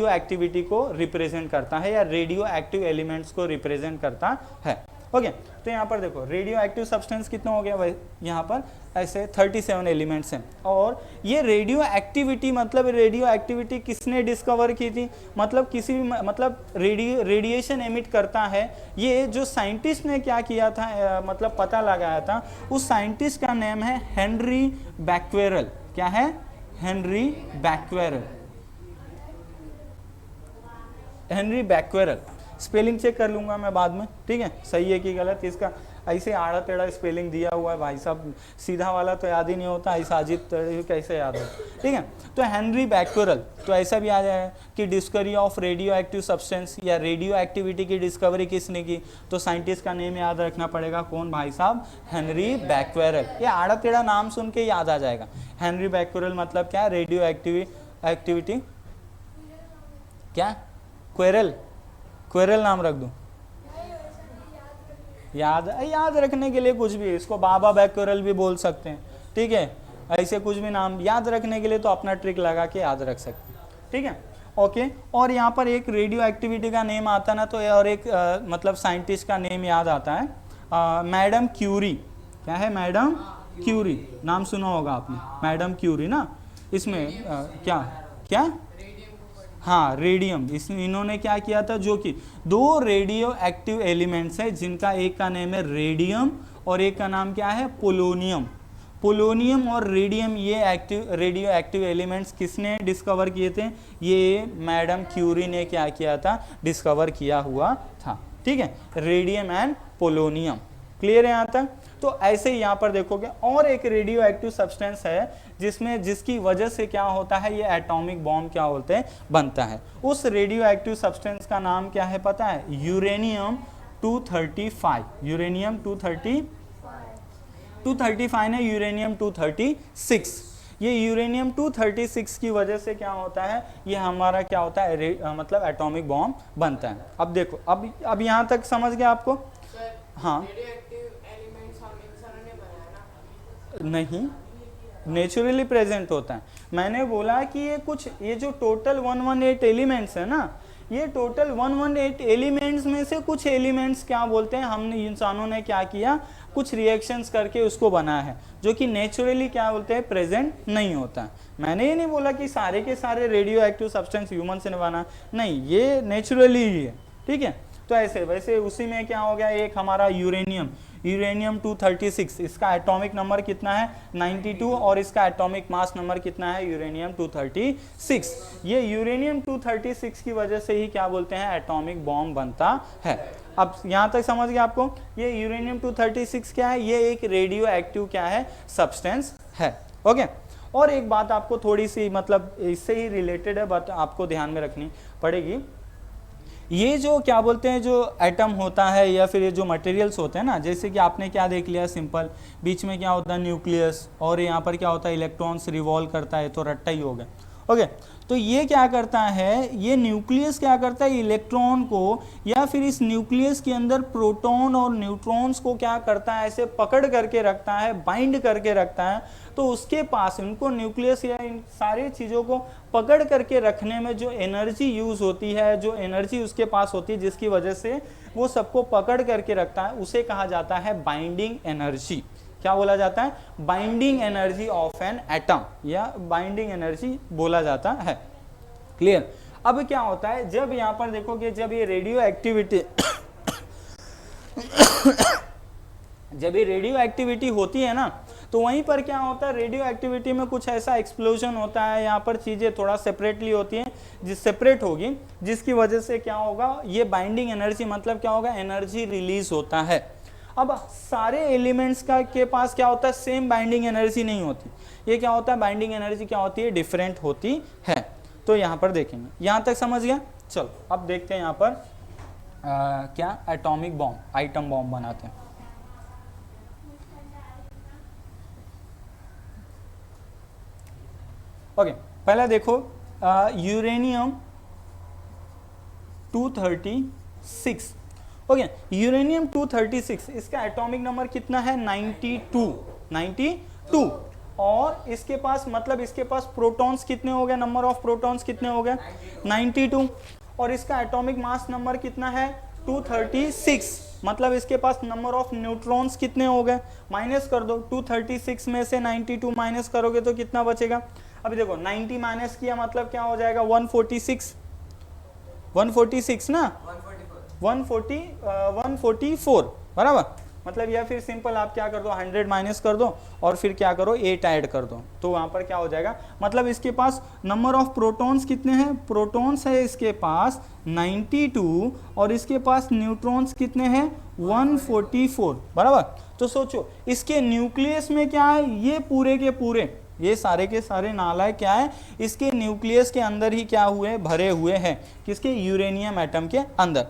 एक्टिविटी को रिप्रेजेंट करता है, या रेडियो एक्टिव एलिमेंट्स को रिप्रेजेंट करता है। ओके। तो यहाँ पर देखो रेडियो एक्टिव सब्सटेंस कितना हो गया भाई, यहाँ पर ऐसे 37 एलिमेंट्स हैं। और ये रेडियो एक्टिविटी मतलब रेडियो एक्टिविटी किसने डिस्कवर की थी, मतलब किसी भी मतलब रेडिएशन एमिट करता है, ये जो साइंटिस्ट ने क्या किया था मतलब पता लगाया था, उस साइंटिस्ट का नेम है हेनरी बैक्वेरेल। क्या है? Henri Becquerel. Henri Becquerel, spelling check कर लूंगा मैं बाद में, ठीक है, सही है कि गलत। इसका ऐसे आड़ा टेढ़ा स्पेलिंग दिया हुआ है भाई साहब, सीधा वाला तो याद ही नहीं होता, ऐसा अजीब कैसे याद हो, ठीक है। तो हेनरी बैक्वेरेल, तो ऐसा भी आ जाए कि discovery of radio active substance या रेडियो एक्टिविटी की डिस्कवरी किसने की, तो साइंटिस्ट का नेम याद रखना पड़ेगा, कौन भाई साहब? Henry Becquerel. ये आड़ा टेढ़ा नाम सुन के याद आ जाएगा। हेनरी बैक्वेरेल मतलब क्या? रेडियो एक्टिविटी क्या? क्वेरल, क्वेरल नाम रख दूं? याद रखने के लिए कुछ भी, इसको बाबा बैक्वेरेल भी बोल सकते हैं, ठीक है, ऐसे कुछ भी नाम याद रखने के लिए तो अपना ट्रिक लगा के याद रख सकते हैं, ठीक है, ओके। और यहाँ पर एक रेडियो एक्टिविटी का नेम आता ना, तो और एक मतलब साइंटिस्ट का नेम याद आता है, मैडम क्यूरी। क्या है? मैडम क्यूरी, नाम सुना होगा आपने, मैडम क्यूरी ना। इसमें क्या क्या हाँ, रेडियम। इसमें इन्होंने क्या किया था, जो कि दो रेडियो एक्टिव एलिमेंट्स है जिनका एक का नेम है रेडियम और एक का नाम क्या है? पोलोनियम। पोलोनियम और रेडियम, ये रेडियो एक्टिव एलिमेंट्स किसने डिस्कवर किए थे? ये मैडम क्यूरी ने क्या किया था? डिस्कवर किया हुआ था, ठीक है, रेडियम एंड पोलोनियम। क्लियर है यहाँ तक? तो ऐसे ही यहाँ पर देखोगे और एक रेडियो एक्टिव सब्सटेंस है जिसकी वजह से क्या होता है, ये एटॉमिक बॉम्ब क्या होते हैं? बनता है। उस रेडियो एक्टिव सब्सटेंस का नाम क्या है पता है? यूरेनियम 235। यूरेनियम 235 है, यूरेनियम 236। ये यूरेनियम 236 की वजह से क्या होता है, ये हमारा क्या होता है, मतलब एटॉमिक बॉम्ब बनता है। अब देखो, अब यहाँ तक समझ गया आपको? हाँ, नहीं, नेचुरली प्रेजेंट होता है। मैंने बोला कि ये जो टोटल 118 एलिमेंट्स है ना, ये टोटल 118 एलिमेंट्स में से कुछ एलिमेंट्स क्या बोलते हैं, हमने इंसानों ने क्या किया, कुछ रिएक्शंस करके उसको बना है, जो कि नेचुरली क्या बोलते हैं, प्रेजेंट नहीं होता है। मैंने ये नहीं बोला कि सारे के सारे रेडियो एक्टिव सब्सटेंस ह्यूमन से बना, नहीं, ये नेचुरली ही है, ठीक है। तो ऐसे वैसे उसी में क्या हो गया, एक हमारा यूरेनियम 236, इसका एटॉमिक नंबर कितना है? 92, और इसका एटॉमिक मास नंबर कितना है? यूरेनियम 236। ये यूरेनियम 236 की वजह से ही क्या बोलते हैं, एटॉमिक बॉम्ब बनता है। अब यहाँ तक समझ गया आपको? ये यूरेनियम 236 क्या है? ये एक रेडियो एक्टिव क्या है, सब्सटेंस है, ओके। और एक बात आपको थोड़ी सी मतलब इससे ही रिलेटेड है, बट आपको ध्यान में रखनी पड़ेगी। ये जो क्या बोलते हैं, जो एटम होता है या फिर ये जो मटेरियल्स होते हैं ना, जैसे कि आपने क्या देख लिया सिंपल, बीच में क्या होता है, न्यूक्लियस, और यहाँ पर क्या होता है, इलेक्ट्रॉन्स रिवॉल्व करता है, तो रट्टा ही हो गया, ओके। तो ये क्या करता है, ये न्यूक्लियस क्या करता है, इलेक्ट्रॉन को या फिर इस न्यूक्लियस के अंदर प्रोटॉन और न्यूट्रॉन्स को क्या करता है, ऐसे पकड़ करके रखता है, बाइंड करके रखता है। तो उसके पास इनको न्यूक्लियस या इन सारी चीज़ों को पकड़ करके रखने में जो एनर्जी यूज़ होती है, जो एनर्जी उसके पास होती है, जिसकी वजह से वो सबको पकड़ करके रखता है, उसे कहा जाता है बाइंडिंग एनर्जी। क्या बोला जाता है? Binding energy of an atom, या बाइंडिंग एनर्जी बोला जाता है। क्लियर? अब क्या होता है, जब यहाँ पर देखोगे, जब ये रेडियो एक्टिविटी जब ये रेडियो एक्टिविटी होती है ना, तो वहीं पर क्या होता है, रेडियो एक्टिविटी में कुछ ऐसा एक्सप्लोजन होता है, यहाँ पर चीज़ें थोड़ा सेपरेटली होती हैं, सेपरेट होगी, जिसकी वजह से क्या होगा, ये बाइंडिंग एनर्जी मतलब क्या होगा, एनर्जी रिलीज होता है। अब सारे एलिमेंट्स का के पास क्या होता है, सेम बाइंडिंग एनर्जी नहीं होती। ये क्या होता है, बाइंडिंग एनर्जी क्या होती है, डिफरेंट होती है। तो यहाँ पर देखेंगे, यहाँ तक समझ गया? चलो अब देखते हैं यहाँ पर क्या एटॉमिक बॉम्ब, आइटम बॉम्ब बनाते हैं। ओके, पहले देखो यूरेनियम 236, ओके, यूरेनियम 236, इसका एटॉमिक नंबर कितना है, 92, और इसके पास मतलब इसके पास प्रोटॉन्स कितने हो गए, नंबर ऑफ प्रोटॉन्स कितने हो गए, 92, और इसका एटॉमिक मास नंबर कितना है, 236, मतलब इसके पास नंबर ऑफ न्यूट्रॉन्स कितने हो गए, माइनस कर दो। 236 में से 92 माइनस करोगे तो कितना बचेगा। अभी देखो 90 माइनस किया मतलब क्या हो जाएगा, 146 ना, 144 बराबर। मतलब या फिर सिंपल आप क्या कर दो, 100 माइनस कर दो और फिर क्या करो 8 ऐड कर दो, तो वहां पर क्या हो जाएगा, मतलब इसके पास नंबर ऑफ प्रोटॉन्स कितने हैं, प्रोटॉन्स है इसके पास 92 और इसके पास न्यूट्रॉन्स कितने हैं 144 बराबर। तो सोचो इसके न्यूक्लियस में क्या है, ये पूरे के पूरे, ये सारे के सारे नालायक क्या है, इसके न्यूक्लियस के अंदर ही क्या हुए, भरे हुए हैं, किसके, यूरेनियम एटम के अंदर।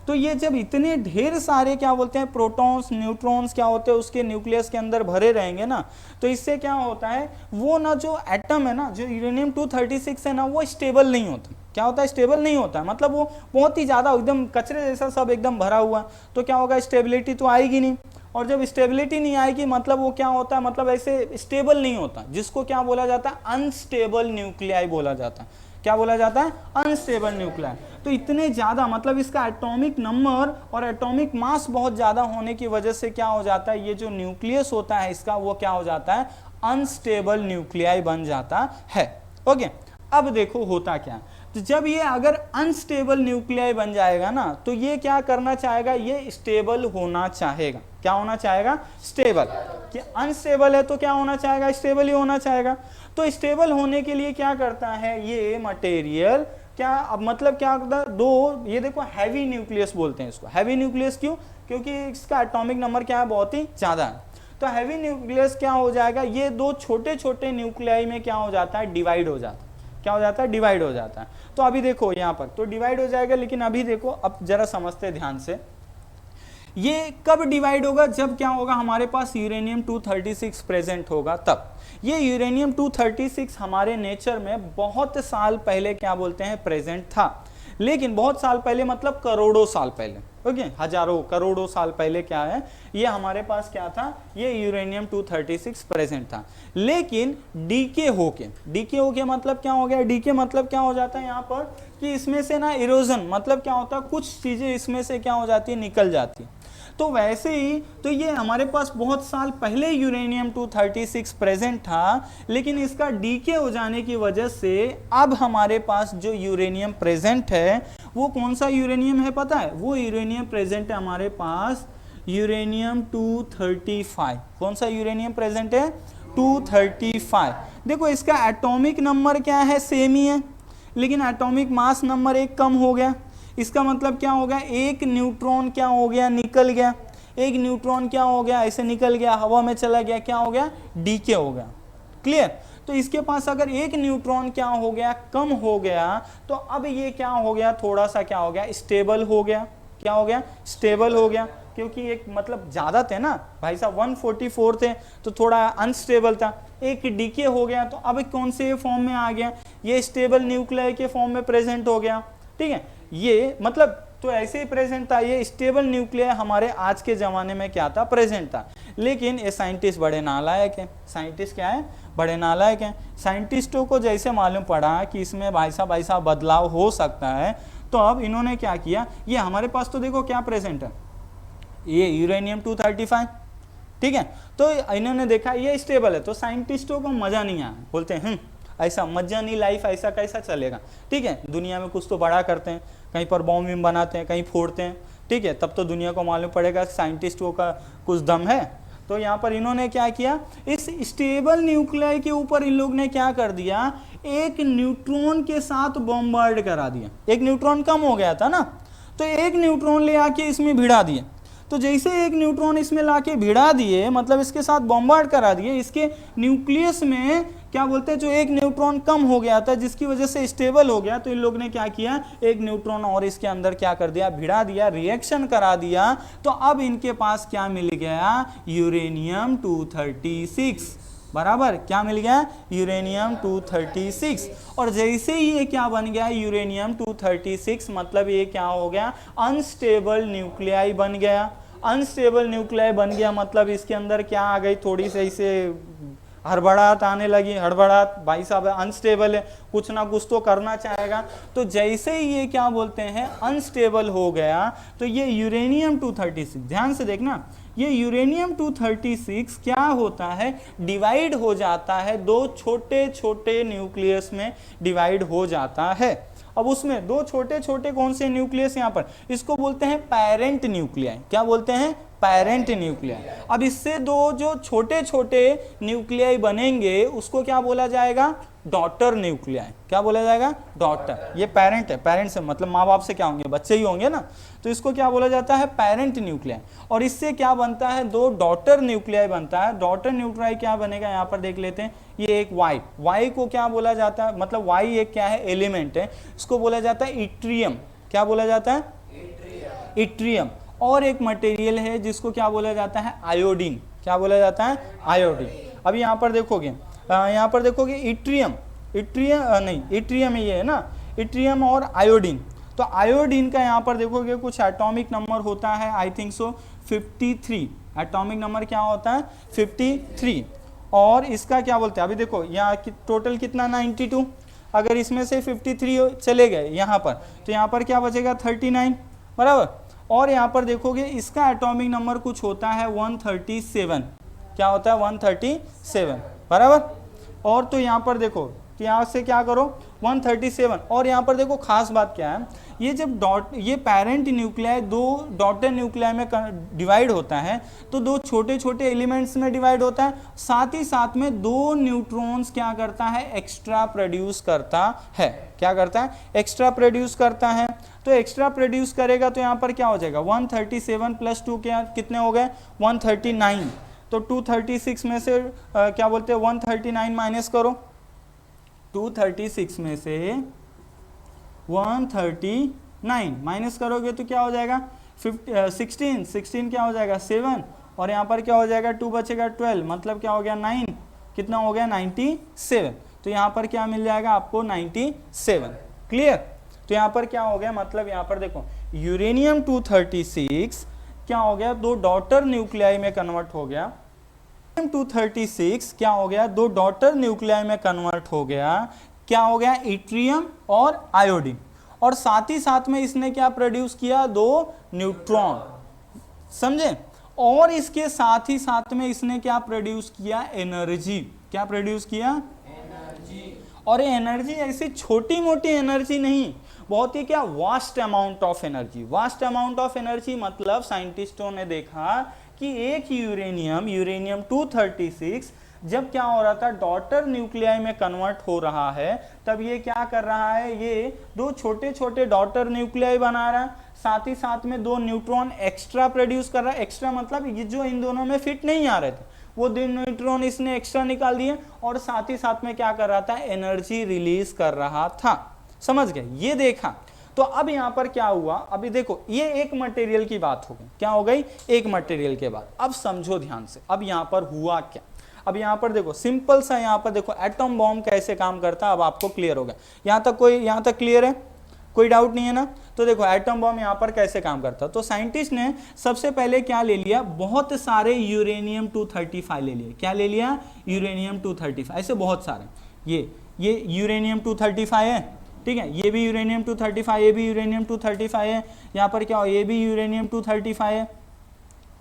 तो ये जब इतने ढेर सारे क्या बोलते हैं प्रोटॉन्स न्यूट्रॉन्स क्या होते हैं उसके न्यूक्लियस के अंदर भरे रहेंगे ना, तो इससे क्या होता है, वो ना जो एटम है ना, जो यूरेनियम 236 है ना, वो स्टेबल नहीं होता। क्या होता है, स्टेबल नहीं होता, मतलब वो बहुत ही ज़्यादा एकदम कचरे जैसा सब एकदम भरा हुआ, तो क्या होगा, स्टेबिलिटी तो आएगी नहीं। और जब स्टेबिलिटी नहीं आएगी मतलब वो क्या होता है, मतलब ऐसे स्टेबल नहीं होता, जिसको क्या बोला जाता है, अनस्टेबल न्यूक्लियाई बोला जाता है। क्या बोला जाता है, अनस्टेबल न्यूक्लियाई। तो इतने ज़्यादा, मतलब इसका एटॉमिक नंबर और एटॉमिक मास बहुत ज़्यादा होने की वजह से क्या हो जाता है, ये जो न्यूक्लियस होता है इसका, वो क्या हो जाता है, अनस्टेबल न्यूक्लियाई बन जाता है। ओके, अब देखो होता क्या, तो जब ये अगर अनस्टेबल न्यूक्लियाई बन जाएगा ना, तो ये क्या करना चाहेगा, ये स्टेबल होना चाहेगा। क्या होना चाहेगा, स्टेबल। कि अनस्टेबल है तो क्या होना चाहेगा, स्टेबल ही होना चाहेगा। तो स्टेबल होने के लिए क्या करता है ये मटेरियल, क्या अब मतलब क्या करता है, दो ये देखो हैवी न्यूक्लियस बोलते हैं इसको। हैवी न्यूक्लियस क्यों, क्योंकि इसका एटॉमिक नंबर क्या है, बहुत ही ज्यादा है। तो हैवी न्यूक्लियस क्या हो जाएगा, ये दो छोटे छोटे न्यूक्लियाई में क्या हो जाता है, डिवाइड हो जाता है। क्या हो जाता है, डिवाइड हो जाता है। तो अभी देखो यहाँ पर तो डिवाइड हो जाएगा, लेकिन अभी देखो, अब जरा समझते ध्यान से, ये कब डिवाइड होगा, जब क्या होगा, हमारे पास यूरेनियम 236 प्रेजेंट होगा तब। ये यूरेनियम 236 हमारे नेचर में बहुत साल पहले क्या बोलते हैं प्रेजेंट था, लेकिन बहुत साल पहले मतलब करोड़ों साल पहले, ओके, हजारों करोड़ों साल पहले क्या है, ये हमारे पास क्या था, ये यूरेनियम 236 प्रेजेंट था। लेकिन डीके होके मतलब क्या हो गया, डीके मतलब क्या हो जाता है यहाँ पर, कि इसमें से ना इरोजन, मतलब क्या होता है, कुछ चीजें इसमें से क्या हो जाती है, निकल जाती है। तो वैसे ही तो ये हमारे पास बहुत साल पहले यूरेनियम 236 प्रेजेंट था, लेकिन इसका डीके हो जाने की वजह से अब हमारे पास जो यूरेनियम प्रेजेंट है वो कौन सा यूरेनियम है पता है, वो यूरेनियम प्रेजेंट है हमारे पास यूरेनियम 235। कौन सा यूरेनियम प्रेजेंट है, 235। देखो इसका एटॉमिक नंबर क्या है, सेम ही है, लेकिन एटॉमिक मास नंबर एक कम हो गया। इसका मतलब क्या हो गया, एक न्यूट्रॉन क्या हो गया, निकल गया। एक न्यूट्रॉन क्या हो गया, ऐसे निकल गया, हवा में चला गया, क्या हो गया, डीके हो गया। क्लियर। तो इसके पास अगर एक न्यूट्रॉन क्या हो गया, कम हो गया, तो अब ये क्या हो गया, थोड़ा सा क्या हो गया, स्टेबल हो गया। क्या हो गया, स्टेबल हो गया, क्योंकि एक मतलब ज्यादा थे ना भाई साहब, 144 थे, तो थोड़ा अनस्टेबल था। एक डीके हो गया तो अब कौन से फॉर्म में आ गया, ये स्टेबल न्यूक्लियाई के फॉर्म में प्रेजेंट हो गया। ठीक है, ये मतलब तो ऐसे ही प्रेजेंट था, ये स्टेबल न्यूक्लियाई हमारे आज के जमाने में क्या था, प्रेजेंट था। लेकिन ये साइंटिस्ट बड़े नालायक हैं। साइंटिस्ट क्या है, बड़े नालायक हैं। साइंटिस्टों को जैसे मालूम पड़ा कि इसमें भाई साहब बदलाव हो सकता है, तो अब इन्होंने क्या किया, ये हमारे पास तो देखो क्या प्रेजेंट है, ये यूरेनियम 235, ठीक है। तो इन्होंने देखा ये स्टेबल है, तो साइंटिस्टों को मजा नहीं आया, बोलते हैं ऐसा मजा नहीं, लाइफ ऐसा कैसा चलेगा। ठीक है, दुनिया में कुछ तो बड़ा करते हैं, कहीं पर बॉम्ब विम बनाते हैं, कहीं फोड़ते हैं, ठीक है, तब तो दुनिया को मालूम पड़ेगा साइंटिस्टों का कुछ दम है। तो यहाँ पर इन्होंने क्या किया, इस स्टेबल न्यूक्लियाई के ऊपर इन लोग ने क्या कर दिया, एक न्यूट्रॉन के साथ बॉम्बार्ड करा दिया। एक न्यूट्रॉन कम हो गया था ना, तो एक न्यूट्रॉन ले आके इसमें भिड़ा दिए। तो जैसे एक न्यूट्रॉन इसमें लाके भिड़ा दिए, मतलब इसके साथ बॉम्बार्ड करा दिए, इसके न्यूक्लियस में क्या बोलते हैं, जो एक न्यूट्रॉन कम हो गया था जिसकी वजह से स्टेबल हो गया, तो इन लोग ने क्या किया, एक न्यूट्रॉन और इसके अंदर क्या कर दिया, भिड़ा दिया, रिएक्शन करा दिया। तो अब इनके पास क्या मिल गया, यूरेनियम 236 बराबर, क्या मिल गया, यूरेनियम 236। और जैसे ही ये क्या बन गया, यूरेनियम 236, मतलब ये क्या हो गया, अनस्टेबल न्यूक्लियाई बन गया। अनस्टेबल न्यूक्लियाई बन गया मतलब इसके अंदर क्या आ गई, थोड़ी सी इसे हड़बड़ाहट आने लगी, हड़बड़ाहट, भाई साहब अनस्टेबल है, कुछ ना कुछ तो करना चाहेगा। तो जैसे ही ये क्या बोलते हैं अनस्टेबल हो गया, तो ये यूरेनियम 236, ध्यान से देखना, ये यूरेनियम 236 क्या होता है, डिवाइड हो जाता है, दो छोटे छोटे न्यूक्लियस में डिवाइड हो जाता है। अब उसमें दो छोटे छोटे कौन से न्यूक्लियस यहाँ पर, इसको बोलते हैं पेरेंट न्यूक्लियाई। क्या बोलते हैं, पेरेंट न्यूक्लियाई। अब इससे दो जो छोटे छोटे न्यूक्लियाई बनेंगे उसको क्या बोला जाएगा, डॉटर न्यूक्लियाई। क्या बोला जाएगा, डॉटर। ये पेरेंट है, पेरेंट से मतलब माँ बाप से क्या होंगे, बच्चे ही होंगे ना, तो इसको क्या बोला जाता है, पेरेंट न्यूक्लियाई। और इससे क्या बनता है, दो डॉटर न्यूक्लियाई बनता है। डॉटर न्यूक्लियाई क्या बनेगा, यहाँ पर देख लेते हैं, ये एक वाई को क्या बोला जाता है, मतलब वाई एक क्या है, एलिमेंट है, इसको बोला जाता है इट्रियम। क्या बोला जाता है, इट्रियम। और एक मटेरियल है जिसको क्या बोला जाता है, आयोडीन। क्या बोला जाता है, आयोडीन। अब यहाँ पर देखोगे, यहाँ पर देखोगे इट्रियम, इट्रियम ये है ना, इट्रियम और आयोडीन। तो आयोडीन का यहाँ पर देखोगे कुछ एटॉमिक नंबर होता है, I think so 53। Atomic number क्या होता है, 53। और इसका क्या बोलते हैं, अभी देखो यहाँ टोटल कितना 92। अगर इसमें से 53 चले गए यहाँ पर, तो यहाँ पर क्या बचेगा 39, बराबर। और यहाँ पर देखोगे इसका एटॉमिक नंबर कुछ होता है 137। क्या होता है, 137, बराबर। और तो यहाँ पर देखो, तो यहाँ से क्या करो 137। और यहाँ पर देखो खास बात क्या है, ये जब ये पेरेंट न्यूक्लियाई दो डॉटर न्यूक्लियाई में डिवाइड होता है, तो दो छोटे छोटे एलिमेंट्स में डिवाइड होता है, साथ ही साथ में दो न्यूट्रॉन्स क्या करता है, एक्स्ट्रा प्रोड्यूस करता है। क्या करता है, एक्स्ट्रा प्रोड्यूस करता है। तो एक्स्ट्रा प्रोड्यूस करेगा तो यहाँ पर क्या हो जाएगा, 137 प्लस 2 क्या कितने हो गए, 139। तो 236 में से क्या बोलते हैं 139 माइनस करो, 236 में से 139 माइनस करोगे तो क्या हो जाएगा 16 क्या हो जाएगा 7, और यहाँ पर क्या हो जाएगा 2 बचेगा 12, मतलब क्या हो गया 9, कितना हो गया 97। तो यहाँ पर क्या मिल जाएगा आपको 97। क्लियर। तो यहाँ पर क्या हो गया, मतलब यहाँ पर देखो यूरेनियम 236 क्या हो गया, दो डॉटर न्यूक्लियाई में कन्वर्ट हो गया। 236 क्या हो गया, दो डॉटर न्यूक्लियाई में कन्वर्ट हो गया। क्या हो गया, इट्रियम और आयोडीन। और साथ ही साथ में इसने क्या प्रोड्यूस किया, दो न्यूट्रॉन। समझे। और इसके साथ ही साथ में इसने क्या प्रोड्यूस किया, एनर्जी। क्या प्रोड्यूस किया, एनर्जी। और ये एनर्जी ऐसी छोटी मोटी एनर्जी नहीं, बहुत ही क्या vast amount of energy. Vast amount of energy मतलब साइंटिस्टों ने देखा कि एक यूरेनियम 236 जब क्या हो रहा था, डॉटर न्यूक्लियाई में कन्वर्ट हो रहा है, तब ये क्या कर रहा है, ये दो छोटे छोटे डॉटर न्यूक्लियाई बना रहा है, साथ ही साथ में दो न्यूट्रॉन एक्स्ट्रा प्रोड्यूस कर रहा है। एक्स्ट्रा मतलब ये जो इन दोनों में फिट नहीं आ रहे थे, वो दो न्यूट्रॉन इसने एक्स्ट्रा निकाल दिए, और साथ ही साथ में क्या कर रहा था, एनर्जी रिलीज कर रहा था। समझ गए, ये देखा। तो अब यहाँ पर क्या हुआ, अभी देखो ये एक मटेरियल की बात हो गई, क्या हो गई, एक मटेरियल के बाद। अब समझो ध्यान से, अब यहाँ पर हुआ क्या। अब यहाँ पर देखो सिंपल सा, यहाँ पर देखो एटम बॉम्ब कैसे काम करता है, अब आपको क्लियर होगा। यहाँ तक क्लियर है, कोई डाउट नहीं है ना। तो देखो एटम बॉम्ब यहाँ पर कैसे काम करता है। तो साइंटिस्ट ने सबसे पहले क्या ले लिया, बहुत सारे यूरेनियम 235 ले लिया। क्या ले लिया, यूरेनियम 235, ऐसे बहुत सारे। ये यूरेनियम 235 है, ठीक है, ये भी यूरेनियम 235, ये भी यूरेनियम 235 है। यहाँ पर क्या हो, ये भी यूरेनियम 235 है।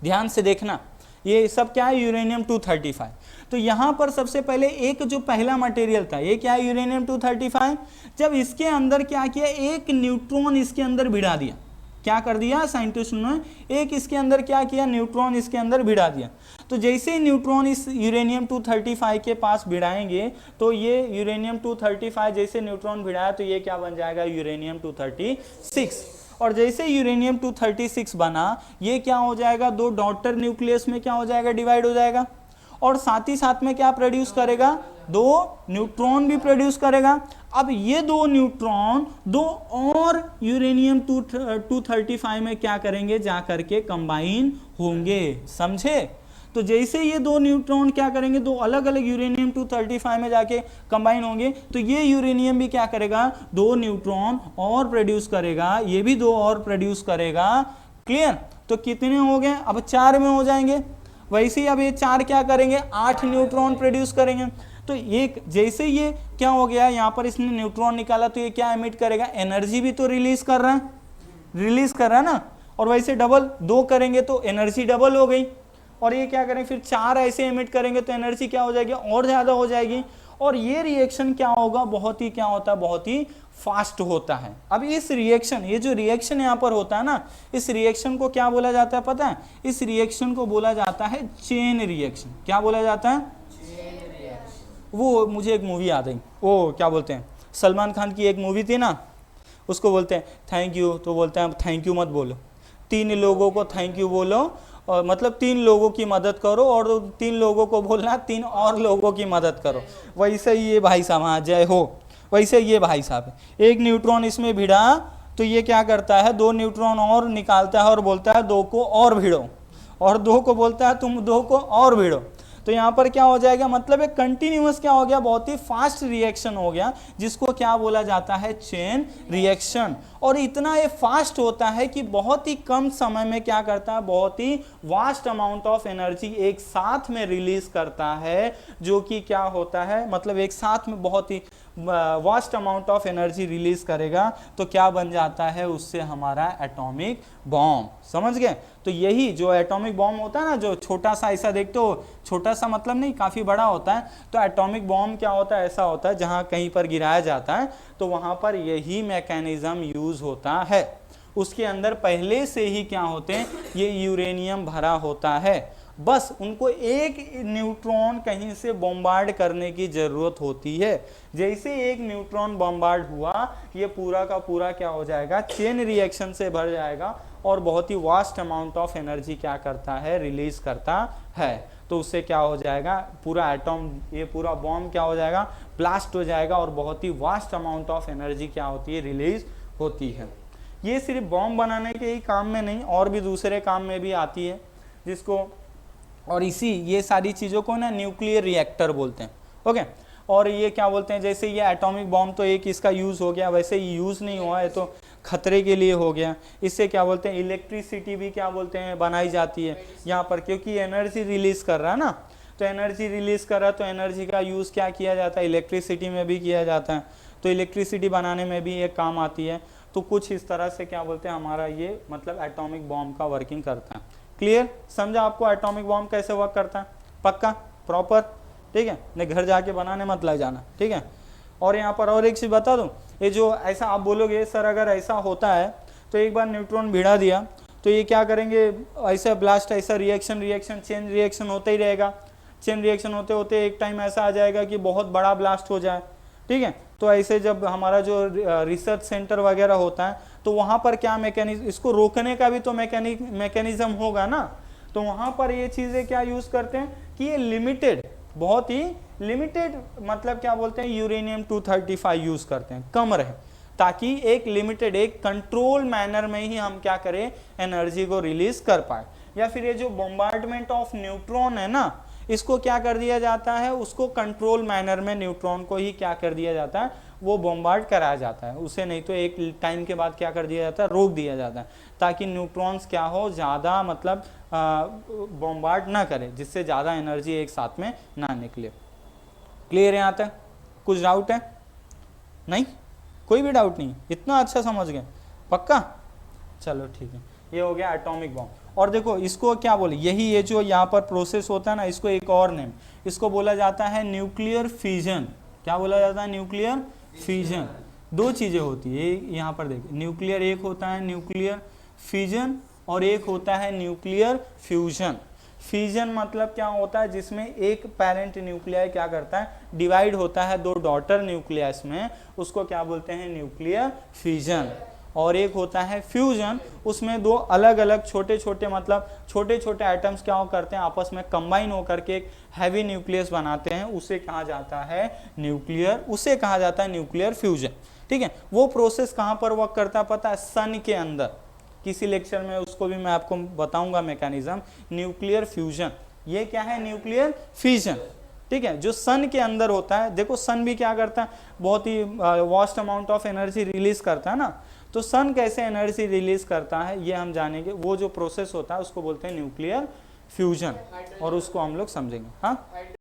ध्यान से देखना, ये सब क्या है, यूरेनियम 235। तो यहाँ पर सबसे पहले एक जो पहला मटेरियल था, ये क्या है, यूरेनियम 235। जब इसके अंदर क्या किया, एक न्यूट्रॉन इसके अंदर भिड़ा दिया। क्या कर दिया साइंटिस्ट ने, एक इसके अंदर क्या किया, न्यूट्रॉन इसके अंदर भिड़ा दिया। तो जैसे ही न्यूट्रॉन इस यूरेनियम 235 के पास भिड़ाएंगे, तो ये यूरेनियम 235 जैसे न्यूट्रॉन भिड़ाया, तो ये क्या बन जाएगा, यूरेनियम 236। और जैसे यूरेनियम 236 बना, ये क्या हो जाएगा, दो डॉटर न्यूक्लियस में क्या हो जाएगा, डिवाइड हो जाएगा। और साथ ही साथ में क्या प्रोड्यूस करेगा, दो न्यूट्रॉन भी प्रोड्यूस करेगा। अब ये दो न्यूट्रॉन दो और यूरेनियम 235 में क्या करेंगे, जा करके कंबाइन होंगे। समझे। तो जैसे ये दो न्यूट्रॉन क्या करेंगे, दो अलग अलग यूरेनियम 235 में जाके कंबाइन होंगे, तो ये यूरेनियम भी क्या करेगा, दो न्यूट्रॉन और प्रोड्यूस करेगा, ये भी दो और प्रोड्यूस करेगा। क्लियर। तो कितने हो गए, अब 4 में हो जाएंगे। वैसे ही अब ये 4 क्या करेंगे, 8 न्यूट्रॉन प्रोड्यूस करेंगे। तो एक जैसे ये क्या हो गया, यहाँ पर इसने न्यूट्रॉन निकाला तो ये क्या एमिट करेगा, एनर्जी भी तो रिलीज कर रहा है, रिलीज कर रहा है ना। और वैसे डबल 2 करेंगे तो एनर्जी डबल हो गई। और ये क्या करेंगे, फिर 4 ऐसे एमिट करेंगे तो एनर्जी क्या हो जाएगी, और ज्यादा हो जाएगी। और ये रिएक्शन क्या होगा, बहुत ही क्या होता है, बहुत ही फास्ट होता है। अब इस रिएक्शन, ये जो रिएक्शन यहाँ पर होता है ना, इस रिएक्शन को क्या बोला जाता है पता है, इस रिएक्शन को बोला जाता है चेन रिएक्शन। क्या बोला जाता है, वो मुझे एक मूवी याद आई, वो क्या बोलते हैं, सलमान खान की एक मूवी थी ना, उसको बोलते हैं थैंक यू, तो बोलते हैं थैंक यू मत बोलो, 3 लोगों को थैंक यू बोलो, और मतलब 3 लोगों की मदद करो, और 3 लोगों को बोलना 3 और लोगों की मदद करो। वैसे ही ये भाई साहब, हाँ जय हो, वैसे ये भाई साहब एक न्यूट्रॉन इसमें भिड़ा तो ये क्या करता है, 2 न्यूट्रॉन और निकालता है और बोलता है 2 को और भिड़ो, और 2 को बोलता है तुम 2 को और भिड़ो। तो यहाँ पर क्या हो जाएगा, मतलब एक कंटिन्यूअस क्या हो गया, बहुत ही फास्ट रिएक्शन हो गया, जिसको क्या बोला जाता है, चेन रिएक्शन। और इतना ये फास्ट होता है कि बहुत ही कम समय में क्या करता है, बहुत ही वास्ट अमाउंट ऑफ एनर्जी एक साथ में रिलीज करता है, जो कि क्या होता है, मतलब एक साथ में बहुत ही vast amount of energy release करेगा, तो क्या बन जाता है उससे हमारा एटॉमिक बॉम्ब। समझ गए। तो यही जो एटॉमिक बॉम्ब होता है ना, जो छोटा सा ऐसा देखते हो, छोटा सा मतलब नहीं काफी बड़ा होता है, तो एटॉमिक बॉम्ब क्या होता है, ऐसा होता है जहां कहीं पर गिराया जाता है तो वहां पर यही मैकेनिज्म यूज होता है। उसके अंदर पहले से ही क्या होते हैं, ये यूरेनियम भरा होता है, बस उनको एक न्यूट्रॉन कहीं से बॉम्बार्ड करने की जरूरत होती है। जैसे एक न्यूट्रॉन बॉम्बार्ड हुआ, ये पूरा का पूरा क्या हो जाएगा, चेन रिएक्शन से भर जाएगा, और बहुत ही वास्ट अमाउंट ऑफ एनर्जी क्या करता है, रिलीज करता है। तो उससे क्या हो जाएगा, पूरा एटॉम, ये पूरा बॉम्ब क्या हो जाएगा, ब्लास्ट हो जाएगा, और बहुत ही वास्ट अमाउंट ऑफ एनर्जी क्या होती है, रिलीज होती है। ये सिर्फ बॉम्ब बनाने के ही काम में नहीं, और भी दूसरे काम में भी आती है, जिसको, और इसी ये सारी चीज़ों को ना न्यूक्लियर रिएक्टर बोलते हैं। ओके। और ये क्या बोलते हैं, जैसे ये एटॉमिक बॉम्ब तो एक इसका यूज़ हो गया, वैसे यूज़ नहीं हुआ है तो खतरे के लिए हो गया। इससे क्या बोलते हैं, इलेक्ट्रिसिटी भी क्या बोलते हैं, बनाई जाती है यहाँ पर, क्योंकि एनर्जी रिलीज कर रहा है ना, तो एनर्जी रिलीज कर रहा है तो एनर्जी का यूज़ क्या किया जाता है, इलेक्ट्रिसिटी में भी किया जाता है, तो इलेक्ट्रिसिटी बनाने में भी एक काम आती है। तो कुछ इस तरह से क्या बोलते हैं, हमारा ये मतलब एटॉमिक बॉम्ब का वर्किंग करता है। क्लियर, समझा आपको एटॉमिक बॉम्ब कैसे वर्क करता है, पक्का प्रॉपर, ठीक है, नहीं घर जाके बनाने मत लग जाना, ठीक है। और यहाँ पर और एक चीज़ बता दूँ, ये जो ऐसा आप बोलोगे सर अगर ऐसा होता है तो एक बार न्यूट्रॉन भिड़ा दिया तो ये क्या करेंगे, ऐसा ब्लास्ट, ऐसा रिएक्शन चेन रिएक्शन होता ही रहेगा, चेन रिएक्शन होते होते एक टाइम ऐसा आ जाएगा कि बहुत बड़ा ब्लास्ट हो जाए, ठीक है। तो ऐसे जब हमारा जो रिसर्च सेंटर वगैरह होता है तो वहाँ पर क्या मैकेनिज्म, इसको रोकने का भी तो मैकेनिज्म होगा ना, तो वहाँ पर ये चीज़ें क्या यूज़ करते हैं कि ये लिमिटेड, बहुत ही लिमिटेड, मतलब क्या बोलते हैं, यूरेनियम 235 यूज़ करते हैं, कम रहे, ताकि एक लिमिटेड, एक कंट्रोल मैनर में ही हम क्या करें, एनर्जी को रिलीज कर पाए। या फिर ये जो बॉम्बार्डमेंट ऑफ न्यूट्रॉन है ना, इसको क्या कर दिया जाता है, उसको कंट्रोल मैनर में न्यूट्रॉन को ही क्या कर दिया जाता है, वो बॉम्बार्ड कराया जाता है उसे, नहीं तो एक टाइम के बाद क्या कर दिया जाता है, रोक दिया जाता है, ताकि न्यूट्रॉन्स क्या हो, ज़्यादा मतलब बॉम्बार्ड ना करे, जिससे ज़्यादा एनर्जी एक साथ में ना निकले। क्लियर है यहाँ तक, कुछ डाउट है, नहीं कोई भी डाउट नहीं, इतना अच्छा समझ गए, पक्का, चलो ठीक है। ये हो गया एटॉमिक बॉम्ब। और देखो इसको क्या बोले, यही ये जो यहाँ पर प्रोसेस होता है ना, इसको एक और नेम, इसको बोला जाता है न्यूक्लियर फ्यूजन। क्या बोला जाता है, न्यूक्लियर फ्यूजन। 2 चीज़ें होती है, यहाँ पर देखिए, न्यूक्लियर एक होता है न्यूक्लियर फ्यूजन, और एक होता है न्यूक्लियर फ्यूजन। फ्यूजन मतलब क्या होता है, जिसमें एक पेरेंट न्यूक्लियाई क्या करता है, डिवाइड होता है 2 डॉटर न्यूक्लियस में, उसको क्या बोलते हैं, न्यूक्लियर फ्यूजन। और एक होता है फ्यूजन, उसमें 2 अलग अलग छोटे छोटे, मतलब छोटे छोटे एटम्स क्या करते हैं, आपस में कंबाइन होकर के एक हैवी न्यूक्लियस बनाते हैं, उसे कहा जाता है न्यूक्लियर, उसे कहा जाता है न्यूक्लियर फ्यूजन, ठीक है। वो प्रोसेस कहाँ पर वर्क करता है पता है, सन के अंदर, किसी लेक्चर में उसको भी मैं आपको बताऊंगा मैकेनिज्म, न्यूक्लियर फ्यूजन। ये क्या है, न्यूक्लियर फ्यूजन, ठीक है, जो सन के अंदर होता है। देखो सन भी क्या करता है, बहुत ही vast amount of energy release करता है ना, तो सन कैसे एनर्जी रिलीज करता है ये हम जानेंगे। वो जो प्रोसेस होता है उसको बोलते हैं न्यूक्लियर फ्यूजन, और उसको हम लोग समझेंगे। हाँ